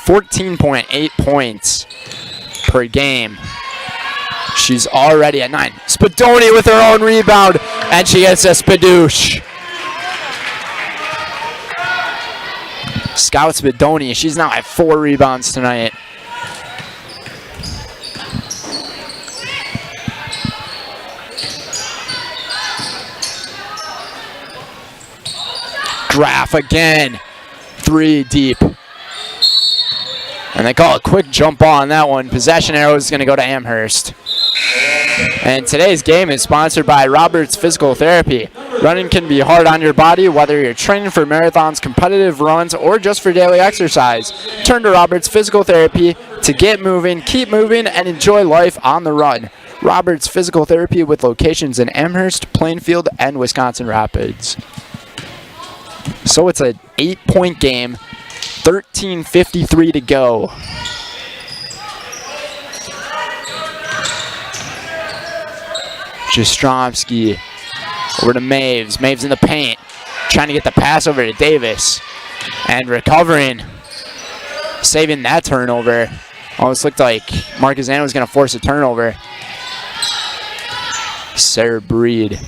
14.8 points per game. She's already at 9. Spadoni with her own rebound, and she gets a spadoosh. Scout Spadoni, she's now at 4 rebounds tonight. Graf again, 3 deep. And they call a quick jump ball on that one. Possession arrow is going to go to Amherst. And today's game is sponsored by Roberts Physical Therapy. Running can be hard on your body, whether you're training for marathons, competitive runs, or just for daily exercise. Turn to Roberts Physical Therapy to get moving, keep moving, and enjoy life on the run. Roberts Physical Therapy with locations in Amherst, Plainfield, and Wisconsin Rapids. So it's an 8-point game, 13:53 to go. Jastrzomski over to Maves. Maves in the paint, trying to get the pass over to Davis. And recovering, saving that turnover. Almost looked like Markesan was going to force a turnover. Sarah Breed.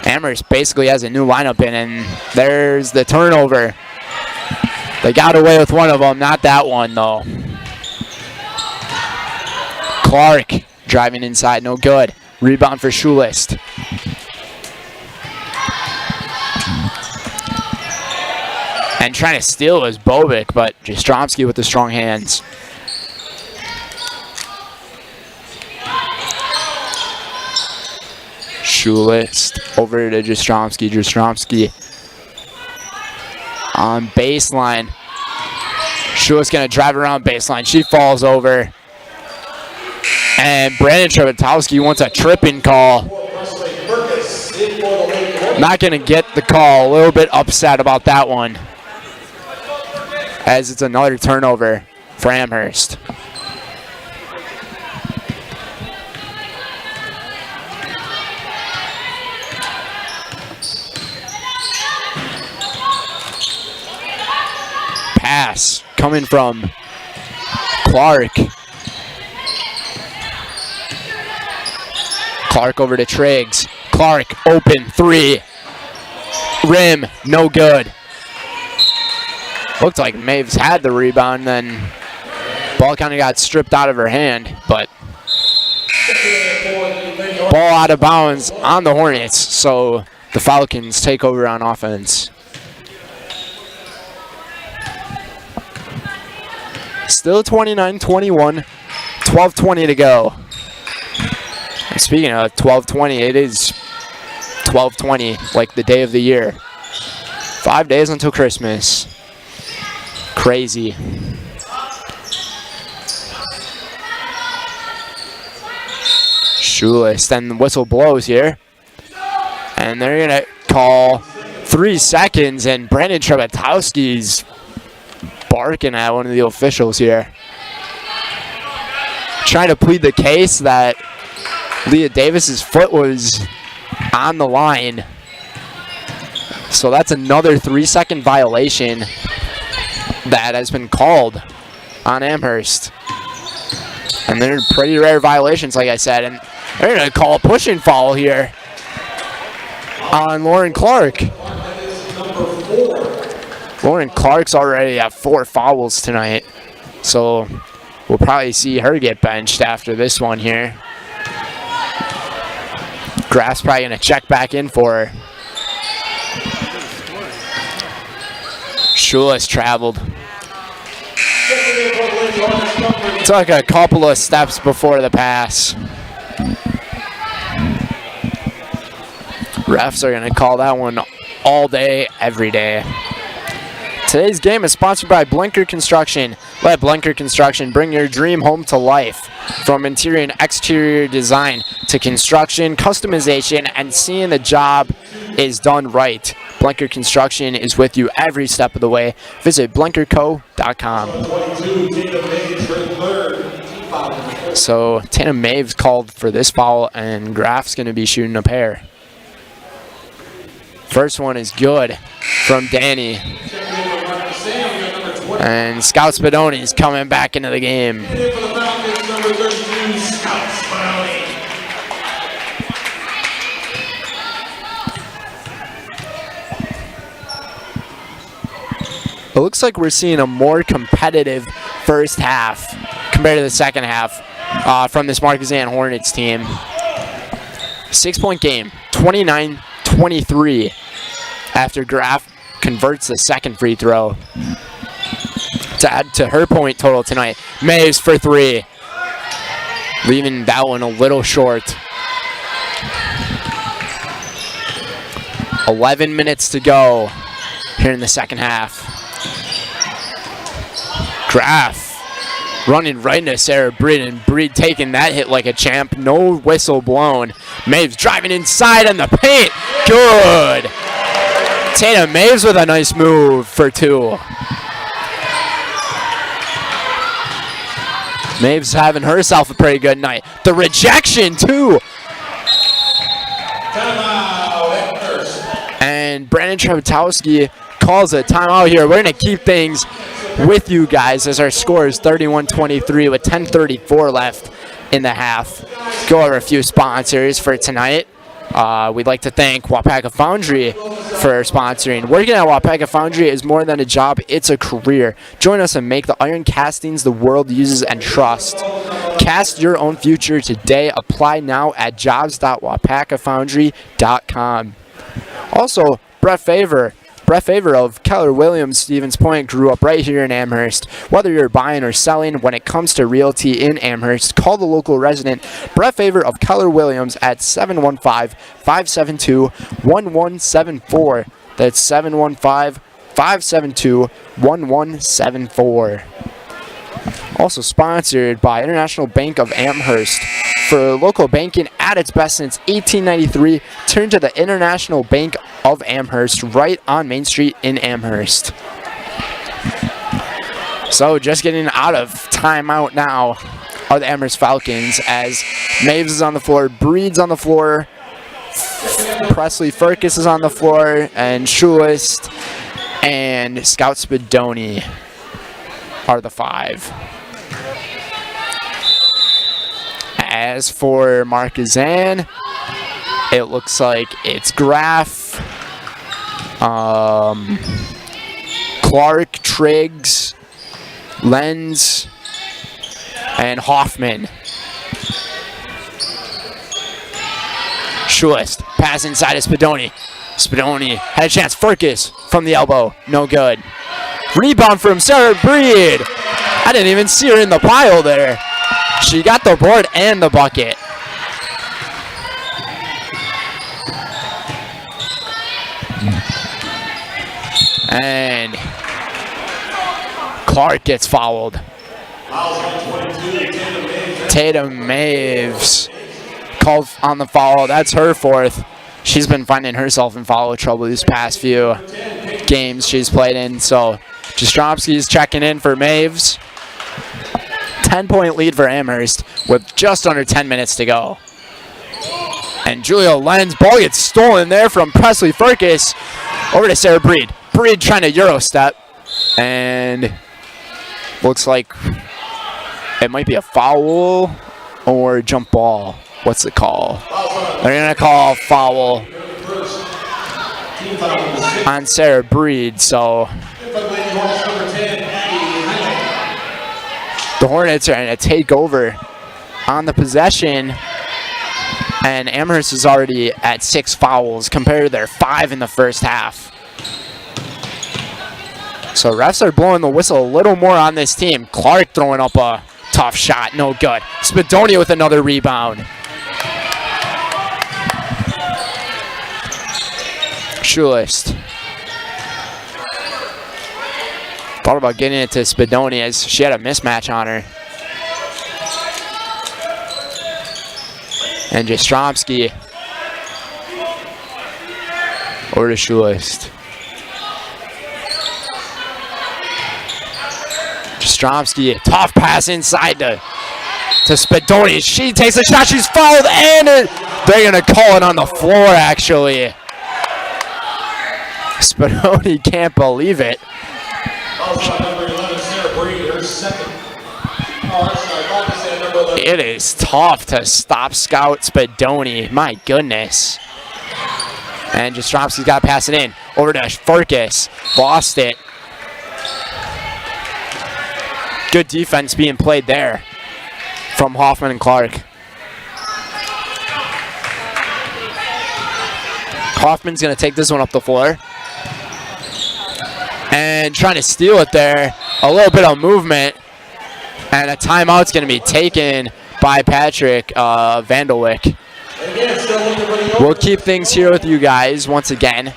Amherst basically has a new lineup in, and there's the turnover. They got away with one of them, not that one though. Clark driving inside, no good. Rebound for Schulist. And trying to steal was Bobick, but Jastrzomski with the strong hands. Schulist over to Jastrzomski. Jastrzomski on baseline. Schulist gonna drive around baseline. She falls over. And Brandon Trebetowski wants a tripping call. Not gonna get the call. A little bit upset about that one, as it's another turnover for Amherst. Pass coming from Clark. Clark over to Triggs. Clark open 3. Rim, no good. Looked like Maves had the rebound, then ball kind of got stripped out of her hand, but ball out of bounds on the Hornets, so the Falcons take over on offense. Still 29-21, 12:20 to go. And speaking of 12:20, it is 12:20, like the day of the year. 5 days until Christmas. Crazy. Schulist, and the whistle blows here. And they're going to call 3 seconds, and Brandon Trebetowski's barking at one of the officials here. Trying to plead the case that Leah Davis's foot was on the line. So that's another 3-second violation that has been called on Amherst. And they're pretty rare violations, like I said. And they're going to call a pushing foul here on Lauren Clark. Lauren Clark's already at 4 fouls tonight. So we'll probably see her get benched after this one here. Graf's probably going to check back in for her. Schulist traveled. Took a couple of steps before the pass. Refs are going to call that one all day, every day. Today's game is sponsored by Blinker Construction. Let Blinker Construction bring your dream home to life. From interior and exterior design to construction, customization, and seeing the job is done right. Blinker Construction is with you every step of the way. Visit blinkerco.com. So Tana Maves called for this foul, and Graf's going to be shooting a pair. First one is good from Danny. And Scout Spadoni is coming back into the game. It looks like we're seeing a more competitive first half compared to the second half from this Markesan Hornets team. 6-point game, 29-23 after Graf converts the second free throw to add to her point total tonight. Mays for 3, leaving that one a little short. 11 minutes to go here in the second half. Graf running right into Sarah Breed, and Breed taking that hit like a champ. No whistle blown. Maves driving inside in the paint. Good. Tatum Maves with a nice move for 2. Maves having herself a pretty good night. The rejection too. And Brandon Trevitowski calls a timeout here. We're going to keep things with you guys as our score is 31-23 with 10:34 left in the half. Go over a few sponsors for tonight. We'd like to thank WIAA Foundry for sponsoring. Working at WIAA Foundry is more than a job, it's a career. Join us and make the iron castings the world uses and trusts. Cast your own future today. Apply now at jobs.wapacafoundry.com. Also, Brett Favor of Keller Williams Stevens Point grew up right here in Amherst. Whether you're buying or selling, when it comes to realty in Amherst, call the local resident Brett Favor of Keller Williams at 715-572-1174. That's 715-572-1174. Also sponsored by International Bank of Amherst. For local banking at its best since 1893, turn to the International Bank of Amherst right on Main Street in Amherst. So just getting out of timeout now are the Amherst Falcons as Maves is on the floor, Breed's on the floor, Presley Furcus is on the floor, and Schulist and Scout Spadoni are the 5. As for Markesan, it looks like it's Graf, Clark, Triggs, Lenz, and Hoffman. Schulist, pass inside to Spadoni. Spadoni had a chance. Furcus from the elbow, no good. Rebound from Sarah Breed. I didn't even see her in the pile there. She got the board and the bucket. And Clark gets fouled. Tatum Maves called on the foul. That's her 4th. She's been finding herself in foul trouble these past few games she's played in. So Jastrzomski's checking in for Maves. 10-point lead for Amherst with just under 10 minutes to go. And Julia Lenz, ball gets stolen there from Presley Furcus. Over to Sarah Breed. Breed trying to Euro step. And looks like it might be a foul or jump ball. What's the call? They're going to call a foul on Sarah Breed. So the Hornets are going to take over on the possession, and Amherst is already at 6 fouls compared to their 5 in the first half. So refs are blowing the whistle a little more on this team. Clark throwing up a tough shot, no good. Spadoni with another rebound. Schulist. Thought about getting it to Spadoni as she had a mismatch on her. And Jastrzomski over to Schulist. Jastrzomski, tough pass inside to Spadoni. She takes a shot, she's fouled, and they're going to call it on the floor, actually. Spadoni can't believe it. It is tough to stop Scout Spadoni. My goodness. And Jastrzomski's got to pass it in. Over to Furcus. Lost it. Good defense being played there from Hoffman and Clark. Hoffman's going to take this one up the floor. And trying to steal it there. A little bit of movement. And a timeout's going to be taken by Patrick Vandelwick. We'll keep things here with you guys once again.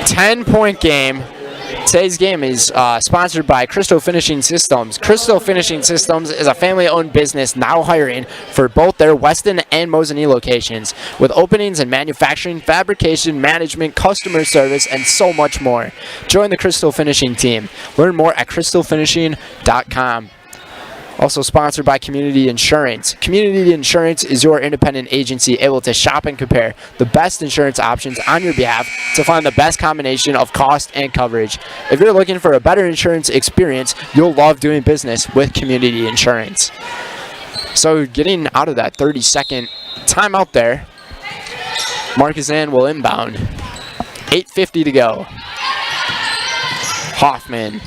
10-point game. Today's game is sponsored by Crystal Finishing Systems. Crystal Finishing Systems is a family-owned business now hiring for both their Weston and Mosinee locations, with openings in manufacturing, fabrication, management, customer service, and so much more. Join the Crystal Finishing team. Learn more at crystalfinishing.com. Also sponsored by Community Insurance. Community Insurance is your independent agency able to shop and compare the best insurance options on your behalf to find the best combination of cost and coverage. If you're looking for a better insurance experience, you'll love doing business with Community Insurance. So getting out of that 30-second timeout there, Markesan will inbound. 8:50 to go. Hoffman.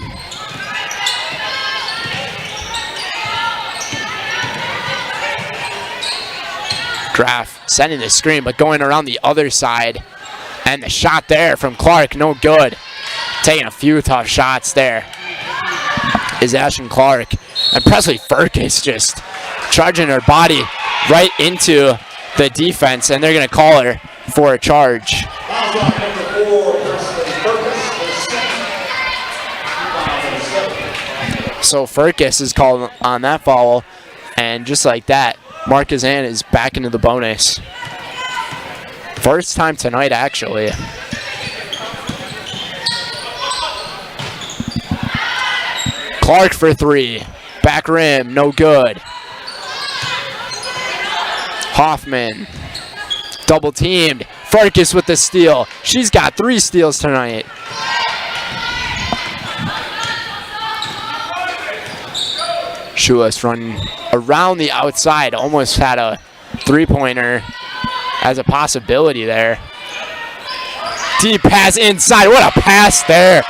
Graff sending the screen, but going around the other side. And the shot there from Clark, no good. Taking a few tough shots there is Ashton Clark. And Presley Furcus just charging her body right into the defense, and they're going to call her for a charge. So Furcus is called on that foul, and just like that, Markesan is back into the bonus. First time tonight, actually. Clark for three. Back rim, no good. Hoffman. Double teamed. Furcus with the steal. She's got 3 steals tonight. Schulis running around the outside. Almost had a 3-pointer as a possibility there. Deep pass inside. What a pass there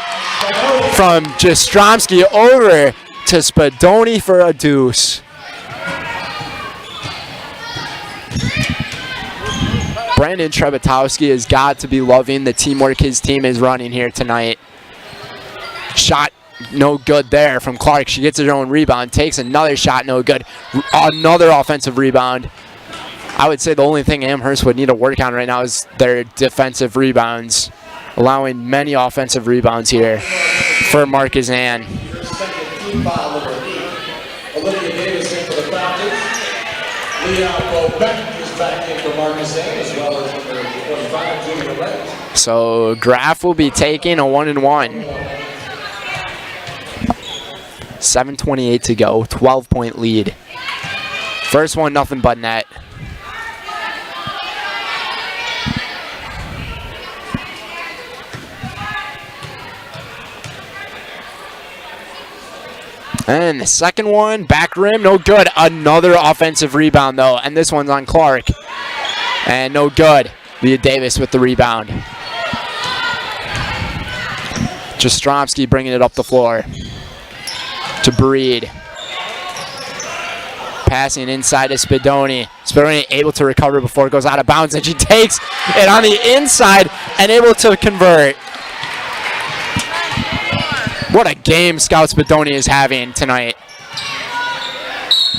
from Jastrzomski over to Spadoni for a deuce. Brandon Trebetowski has got to be loving the teamwork his team is running here tonight. Shot no good there from Clark. She gets her own rebound, takes another shot, no good. Another offensive rebound. I would say the only thing Amherst would need to work on right now is their defensive rebounds, allowing many offensive rebounds here for Markesan. Olivia Davis in for the Falcons. Leon Beck is back in for Markesan, as well as number 25, Julia Wright. So Graff will be taking a 1-and-1. 7:28 to go, 12-point lead. First one, nothing but net. And the second one, back rim, no good. Another offensive rebound, though, and this one's on Clark. And no good. Leah Davis with the rebound. Jastrzomski bringing it up the floor to Breed. Passing inside to Spadoni. Spadoni able to recover before it goes out of bounds, and she takes it on the inside and able to convert. What a game Scout Spadoni is having tonight.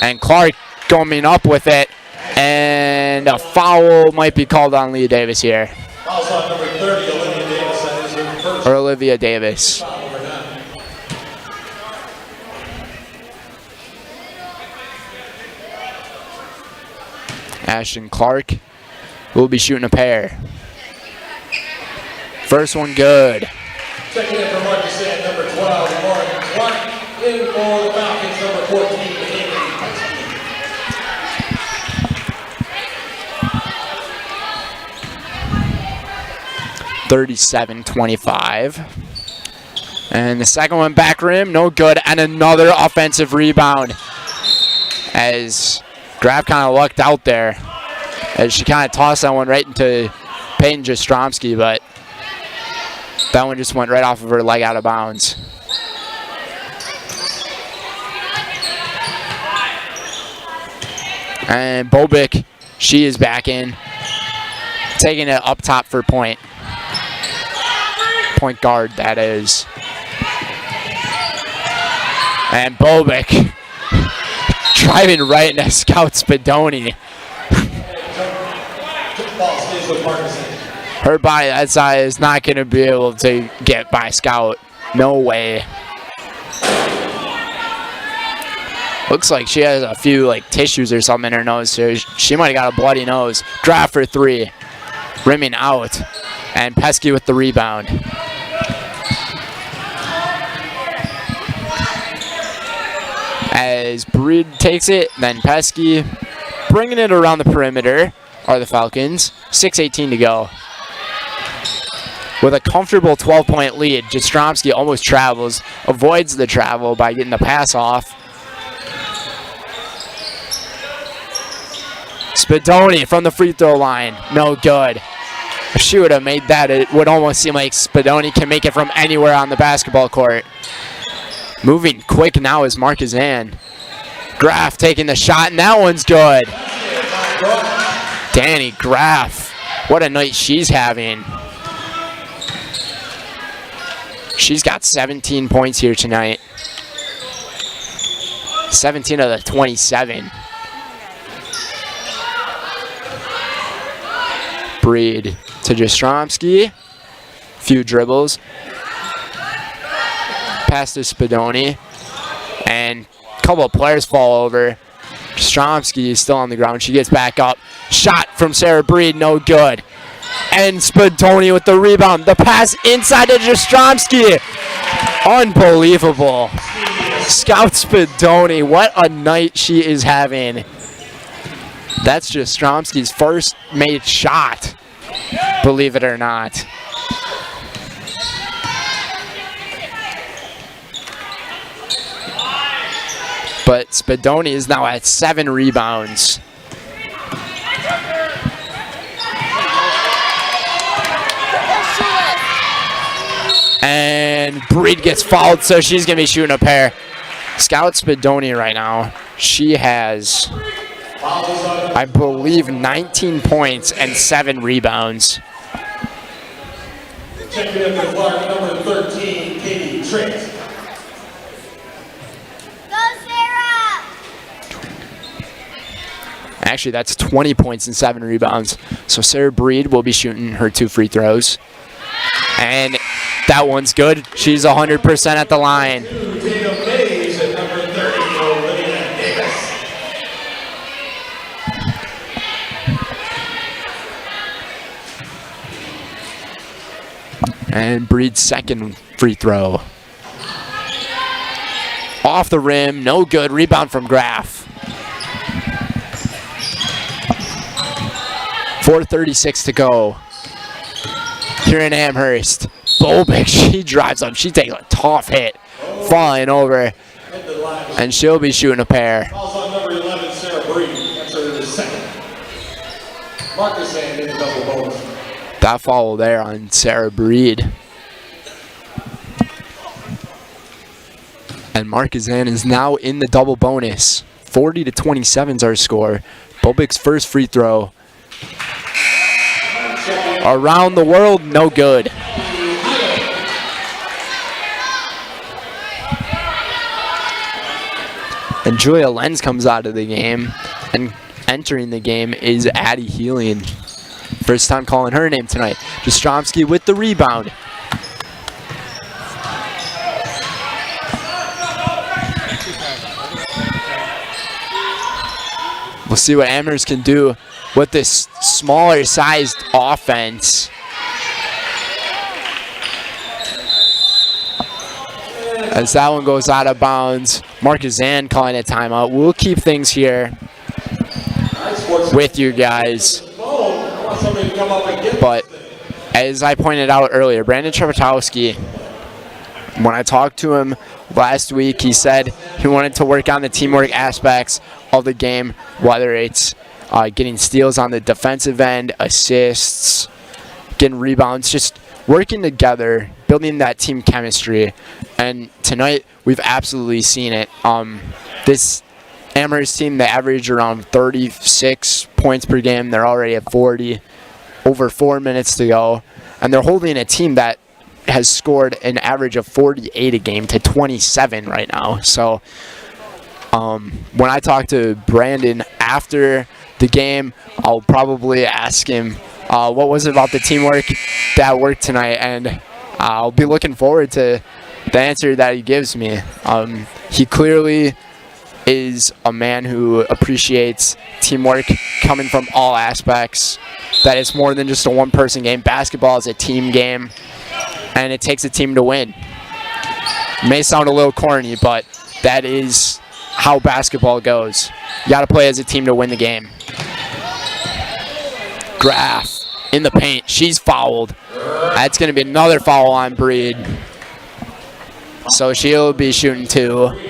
And Clark coming up with it, and a foul might be called on Leah Davis here. Foul's on number 30, Olivia Davis. That is her first. Or Olivia Davis. Ashton Clark will be shooting a pair. First one good. Second in for Markesan, number 12, Lauren Clark. In for the Falcons, number 14, Amy Hutchins. 37-25. And the second one back rim, no good. And another offensive rebound as Graf kind of lucked out there as she kind of tossed that one right into Peyton Jastrzomski, but that one just went right off of her leg out of bounds. And Bobick, she is back in, taking it up top for point. Point guard, that is. And Bobick driving right into Scout Spadoni. Her body that side is not going to be able to get by Scout. No way. Looks like she has a few like tissues or something in her nose, so she might have got a bloody nose. Draft for three. Rimming out. And Pesky with the rebound. As Breed takes it, then Pesky bringing it around the perimeter are the Falcons. 6:18 to go. With a comfortable 12-point lead, Jastrzomski almost travels, avoids the travel by getting the pass off. Spadoni from the free throw line, no good. If she would have made that, it would almost seem like Spadoni can make it from anywhere on the basketball court. Moving quick now is Markesan. Graf taking the shot, and that one's good. Danny Graf, what a night she's having. She's got 17 points here tonight. 17 of the 27. Breed to Jastrzomski. Few dribbles. Pass to Spadoni. And a couple of players fall over. Jastrzomski is still on the ground. She gets back up. Shot from Sarah Breed, no good. And Spadoni with the rebound. The pass inside to Jastrzomski. Unbelievable. Scout Spadoni, what a night she is having. That's Jastrzomski's first made shot, believe it or not. But Spadoni is now at 7 rebounds. And Breed gets fouled, so she's going to be shooting a pair. Scout Spadoni right now, she has, I believe, 19 points and 7 rebounds. Checking in the clock, number 13, Katie Trent. Actually, that's 20 points and 7 rebounds. So Sarah Breed will be shooting her 2 free throws. And that one's good. She's 100% at the line. And Breed's second free throw. Off the rim, no good. Rebound from Graf. 4:36 to go here in Amherst. Bobick, she drives up. She takes a tough hit, falling over, and she'll be shooting a pair. Calls on number 11, Sarah Breed. That's her second. Markesan in the double bonus. That foul there on Sarah Breed. And Markesan is now in the double bonus. 40-27 is our score. Bobick's first free throw. Around the world, no good. And Julia Lenz comes out of the game, and entering the game is Addie Helian. First time calling her name tonight. Jastrzomski with the rebound. We'll see what Amherst can do with this smaller sized offense. As that one goes out of bounds, Markesan calling a timeout. We'll keep things here with you guys. But as I pointed out earlier, Brandon Trepetowski When I talked to him last week, he said he wanted to work on the teamwork aspects of the game, whether it's getting steals on the defensive end, assists, getting rebounds, just working together, building that team chemistry. And tonight, we've absolutely seen it. This Amherst team, they average around 36 points per game. They're already at 40, over 4 minutes to go. And they're holding a team that has scored an average of 48 a game to 27 right now. So when I talk to Brandon after the game, I'll probably ask him what was it about the teamwork that worked tonight, and I'll be looking forward to the answer that he gives me. He clearly is a man who appreciates teamwork coming from all aspects, that it's more than just a one-person game. Basketball is a team game, and it takes a team to win. It may sound a little corny, but that is how basketball goes. You got to play as a team to win the game. Graf in the paint. She's fouled. That's going to be another foul on Breed. So she'll be shooting 2.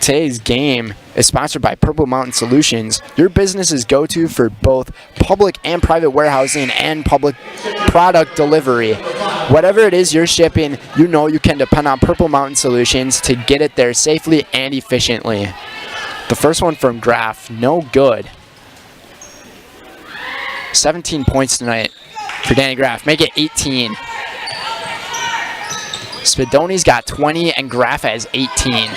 Today's game is sponsored by Purple Mountain Solutions, your business's go-to for both public and private warehousing and public product delivery. Whatever it is you're shipping, you know you can depend on Purple Mountain Solutions to get it there safely and efficiently. The first one from Graf, no good. 17 points tonight for Danny Graf. Make it 18. Spadoni's got 20 and Graf has 18.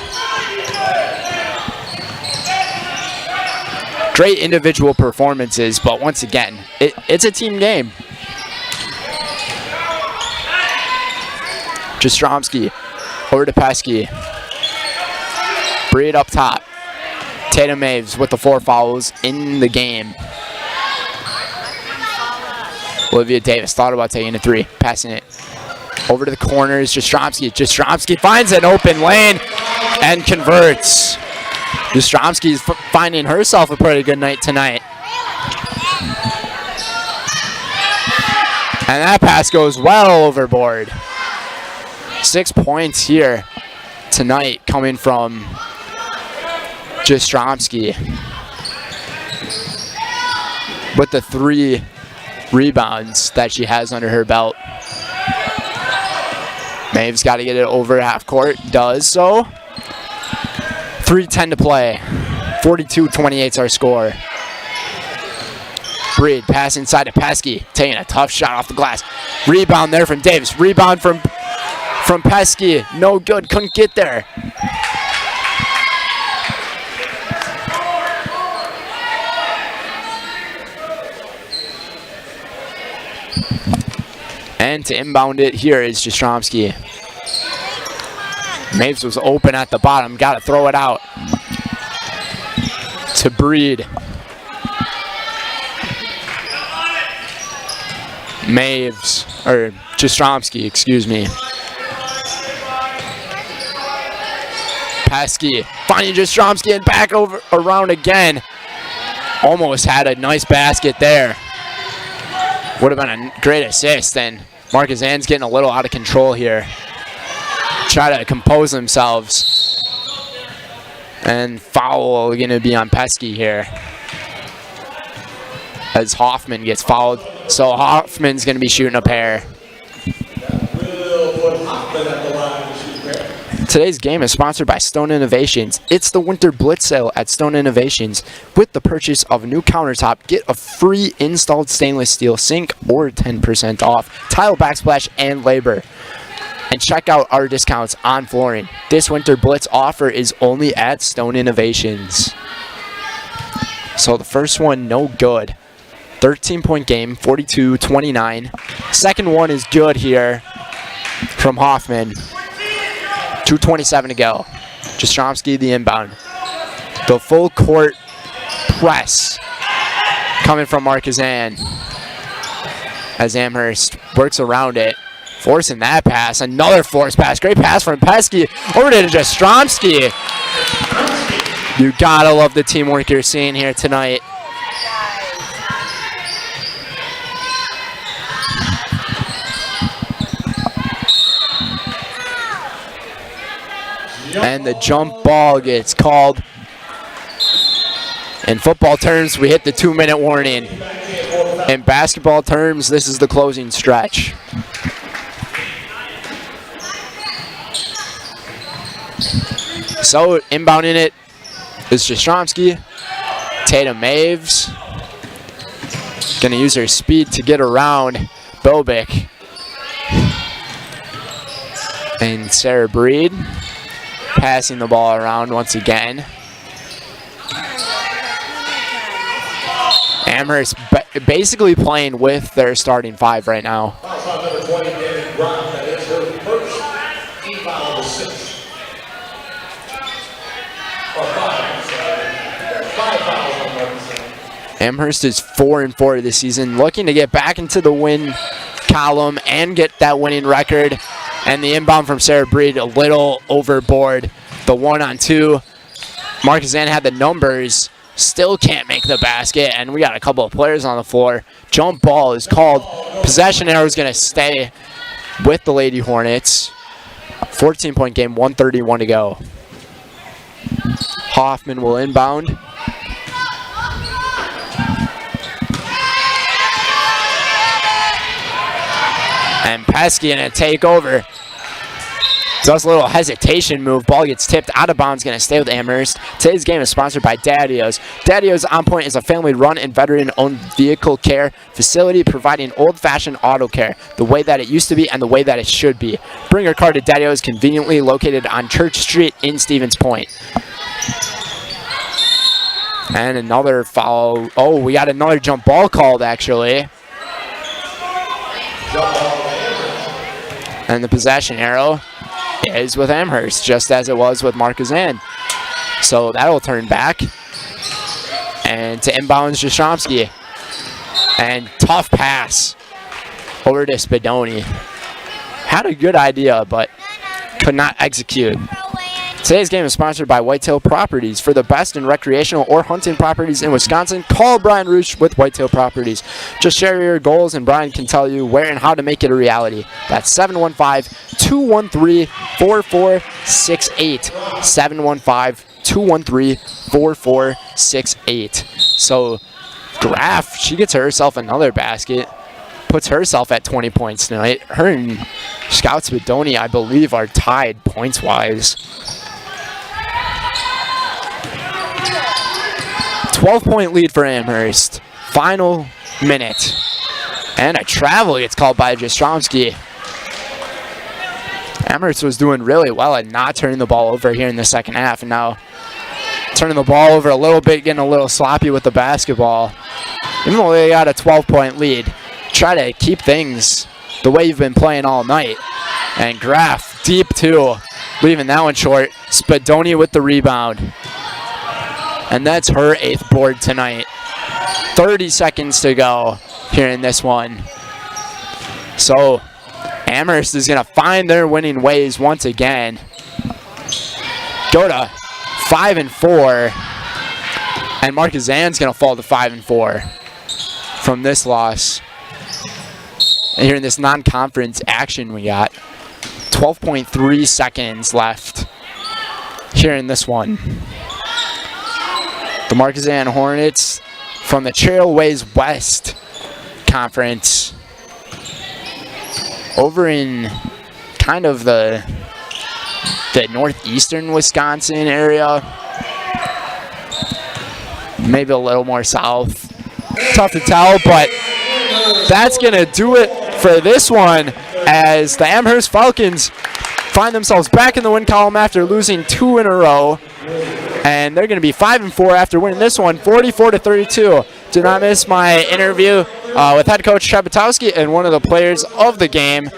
Great individual performances, but once again, it's a team game. Jastrzomski over to Pesky. Breed up top. Tatum Maves with the 4 fouls in the game. Olivia Davis thought about taking a 3, passing it over to the corners. Jastrzomski finds an open lane and converts. Jastrzomski's finding herself a pretty good night tonight. And that pass goes well overboard. 6 points here tonight coming from Jastrzomski, with the 3 rebounds that she has under her belt. Maeve's got to get it over half court. Does so. 3:10 to play. 42-28 is our score. Breed pass inside to Pesky, taking a tough shot off the glass. Rebound there from Davis. Rebound from Pesky. No good. Couldn't get there. And to inbound it here is Jastrzomski. Maves was open at the bottom. Got to throw it out to Breed. Maves, or Jastrzomski, excuse me. Pesky finding Jastrzomski and back over around again. Almost had a nice basket there. Would have been a great assist, and Markesan's getting a little out of control here. Try to compose themselves. And foul going to be on Pesky here, as Hoffman gets fouled. So Hoffman's going to be shooting a pair. Today's game is sponsored by Stone Innovations. It's the Winter Blitz sale at Stone Innovations. With the purchase of a new countertop, get a free installed stainless steel sink or 10% off tile backsplash and labor. And check out our discounts on flooring. This Winter Blitz offer is only at Stone Innovations. So the first one, no good. 13-point game, 42-29. Second one is good here from Hoffman. 2:27 to go. Jastrzomski the inbound. The full court press coming from Markesan as Amherst works around it, forcing that pass. Another forced pass. Great pass from Pesky over to Jastrzomski. You gotta love the teamwork you're seeing here tonight. And the jump ball gets called. In football terms, we hit the 2-minute warning. In basketball terms, this is the closing stretch. So inbounding it is Jastrzomski. Tatum Maves going to use her speed to get around Bobick. And Sarah Breed passing the ball around once again. Amherst basically playing with their starting 5 right now. Amherst is 4-4 this season, looking to get back into the win column and get that winning record. And the inbound from Sarah Breed a little overboard. The 1-on-2. Markesan had the numbers, still can't make the basket, and we got a couple of players on the floor. Jump ball is called. Possession arrow is going to stay with the Lady Hornets. 14-point game, 1:31 to go. Hoffman will inbound. And Pesky going to take over. Does a little hesitation move. Ball gets tipped out of bounds. Going to stay with Amherst. Today's game is sponsored by Daddios. Daddios On Point is a family-run and veteran-owned vehicle care facility providing old-fashioned auto care the way that it used to be and the way that it should be. Bring your car to Daddios, conveniently located on Church Street in Stevens Point. And another foul. Oh, we got another jump ball called, actually. And the possession arrow is with Amherst, just as it was with Markesan. So that'll turn back. And to inbounds Jastrzomski. And tough pass over to Spadoni. Had a good idea, but could not execute. Today's game is sponsored by Whitetail Properties. For the best in recreational or hunting properties in Wisconsin, call Brian Roosh with Whitetail Properties. Just share your goals and Brian can tell you where and how to make it a reality. That's 715-213-4468. 715-213-4468. So Graff, she gets herself another basket. Puts herself at 20 points tonight. Her and Scout Spadoni, I believe, are tied points-wise. 12-point lead for Amherst. Final minute. And a travel gets called by Jastrzomski. Amherst was doing really well at not turning the ball over here in the second half. And now turning the ball over a little bit, getting a little sloppy with the basketball. Even though they got a 12-point lead, try to keep things the way you've been playing all night. And Graff, deep two, leaving that one short. Spadoni with the rebound. And that's her 8th board tonight. 30 seconds to go here in this one. So Amherst is going to find their winning ways once again. Go to 5-4. And Markesan's going to fall to 5-4 from this loss. And here in this non-conference action we got 12.3 seconds left here in this one. The Markesan Hornets from the Trailways West Conference over in kind of the northeastern Wisconsin area. Maybe a little more south. Tough to tell, but that's going to do it for this one as the Amherst Falcons find themselves back in the win column after losing 2 in a row. And they're going to be 5-4 after winning this one, 44-32. Do not miss my interview with head coach Trepetowski and one of the players of the game.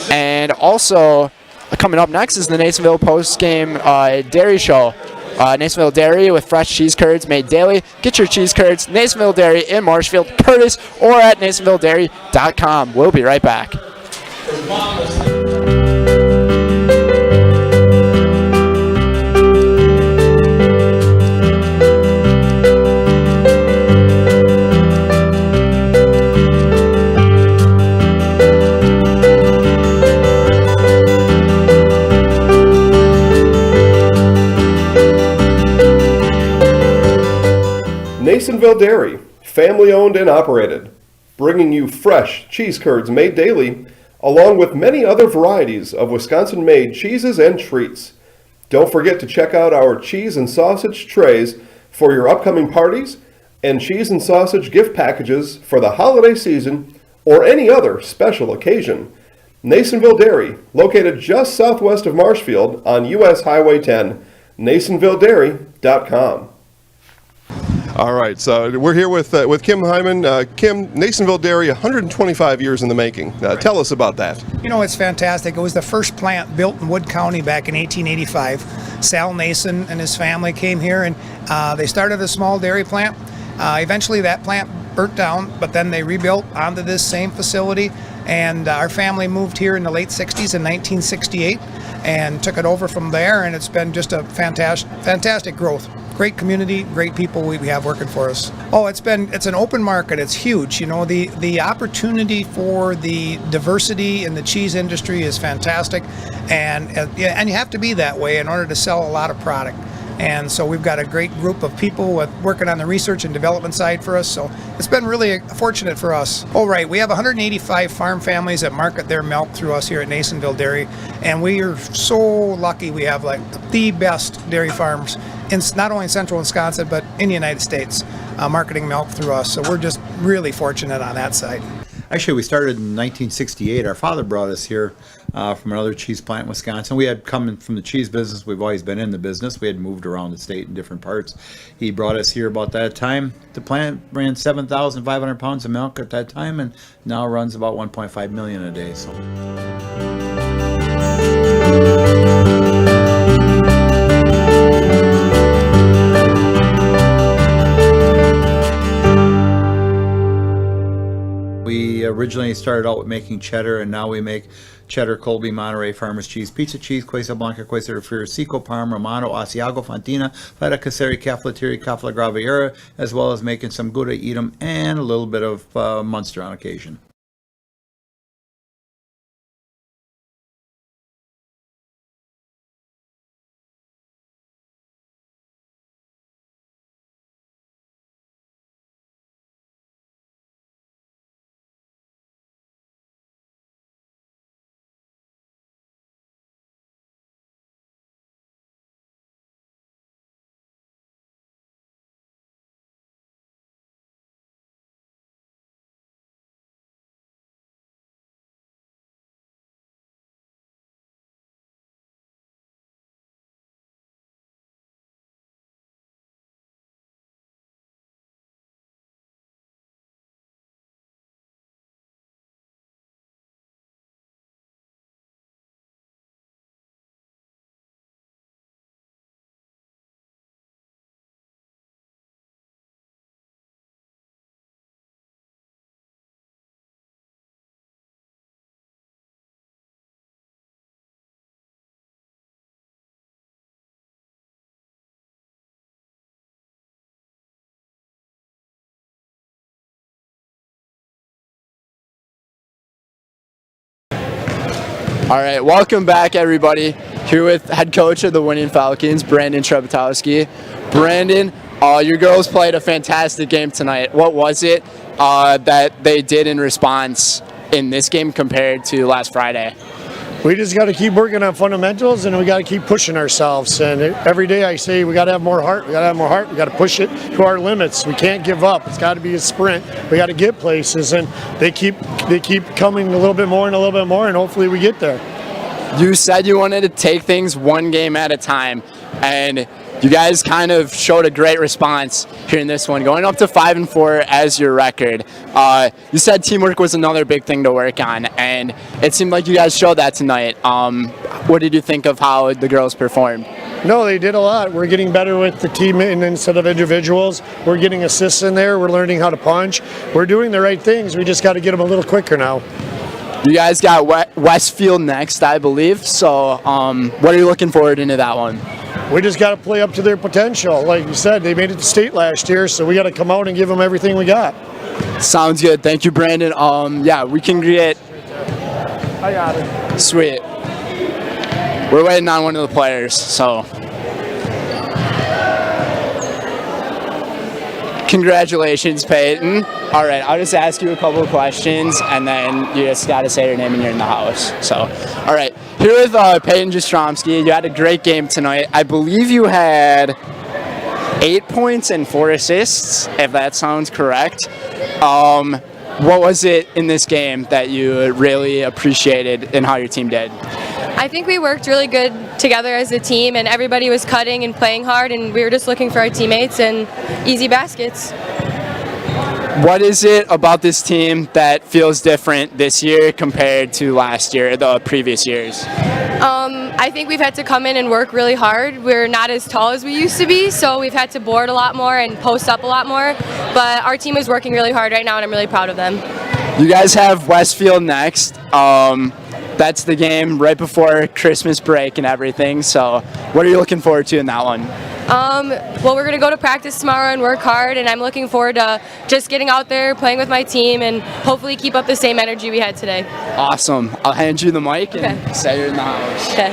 And also coming up next is the Nasonville post-game dairy show. Nasonville Dairy with fresh cheese curds made daily. Get your cheese curds, Nasonville Dairy in Marshfield, Curtis, or at NasonvilleDairy.com. We'll be right back. Nasonville Dairy, family owned and operated, bringing you fresh cheese curds made daily, along with many other varieties of Wisconsin-made cheeses and treats. Don't forget to check out our cheese and sausage trays for your upcoming parties and cheese and sausage gift packages for the holiday season or any other special occasion. Nasonville Dairy, located just southwest of Marshfield on US Highway 10, NasonvilleDairy.com. All right, so we're here with Kim Hyman. Kim, Nasonville Dairy, 125 years in the making. Tell us about that. You know, it's fantastic. It was the first plant built in Wood County back in 1885. Sal Nason and his family came here, and they started a small dairy plant. Eventually that plant burnt down, but then they rebuilt onto this same facility, and our family moved here in the late 60s in 1968 and took it over from there, and it's been just a fantastic growth. Great community, great people we have working for us. Oh, it's an open market. It's huge. You know, the opportunity for the diversity in the cheese industry is fantastic, and you have to be that way in order to sell a lot of product. And so we've got a great group of people working on the research and development side for us. So it's been really fortunate for us. Oh, right. We have 185 farm families that market their milk through us here at Nasonville Dairy. And we are so lucky we have like the best dairy farms in not only in central Wisconsin, but in the United States, marketing milk through us. So we're just really fortunate on that side. Actually, we started in 1968. Our father brought us here from another cheese plant in Wisconsin. We had come from the cheese business. We've always been in the business. We had moved around the state in different parts. He brought us here about that time. The plant ran 7,500 pounds of milk at that time, and now runs about 1.5 million a day. So. We originally started out with making cheddar, and now we make cheddar, Colby, Monterey, Farmers Cheese, Pizza Cheese, Quesa Blanca, Quesa de Friar, Seco, Parma, Romano, Asiago, Fontina, Feta Caseri, Cafetieri, Cafla Graviera, as well as making some Gouda Edam and a little bit of Munster on occasion. All right, welcome back, everybody. Here with head coach of the winning Falcons, Brandon Trebetowski. Brandon, your girls played a fantastic game tonight. What was it that they did in response in this game compared to last Friday? We just got to keep working on fundamentals, and we got to keep pushing ourselves. And every day I say we got to have more heart. We got to have more heart. We got to push it to our limits. We can't give up. It's got to be a sprint. We got to get places, and they keep coming a little bit more and a little bit more, and hopefully we get there. You said you wanted to take things one game at a time, and you guys kind of showed a great response here in this one, going up to 5-4 as your record. You said teamwork was another big thing to work on, and it seemed like you guys showed that tonight. What did you think of how the girls performed? No, they did a lot. We're getting better with the team instead of individuals. We're getting assists in there. We're learning how to punch. We're doing the right things. We just got to get them a little quicker now. You guys got Westfield next, I believe. So what are you looking forward into that one? We just got to play up to their potential. Like you said, they made it to state last year, so we got to come out and give them everything we got. Sounds good. Thank you, Brandon. Yeah, we can get. I got it. Sweet. We're waiting on one of the players, so. Congratulations, Peyton. All right, I'll just ask you a couple of questions, and then you just got to say your name and you're in the house. So, all right, here with Peyton Jastrzomski. You had a great game tonight. I believe you had 8 points and 4 assists, if that sounds correct. What was it in this game that you really appreciated in how your team did? I think we worked really good together as a team, and everybody was cutting and playing hard, and we were just looking for our teammates and easy baskets. What is it about this team that feels different this year compared to last year, the previous years? I think we've had to come in and work really hard. We're not as tall as we used to be, so we've had to board a lot more and post up a lot more. But our team is working really hard right now, and I'm really proud of them. You guys have Westfield next. That's the game right before Christmas break and everything. So what are you looking forward to in that one? Well, we're going to go to practice tomorrow and work hard, and I'm looking forward to just getting out there, playing with my team, and hopefully keep up the same energy we had today. Awesome. I'll hand you the mic and say you're in the house. Okay.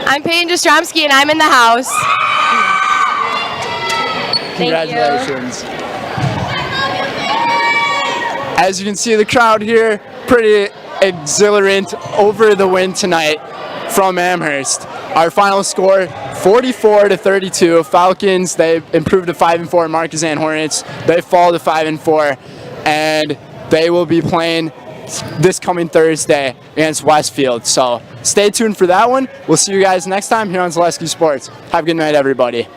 I'm Peyton Jastrzomski, and I'm in the house. Congratulations. As you can see, the crowd here, pretty exhilarant over the win tonight from Amherst. Our final score, 44-32. Falcons, they improved to 5-4. Markesan Hornets, they fall to 5-4. And they will be playing this coming Thursday against Westfield. So stay tuned for that one. We'll see you guys next time here on Zaleski Sports. Have a good night, everybody.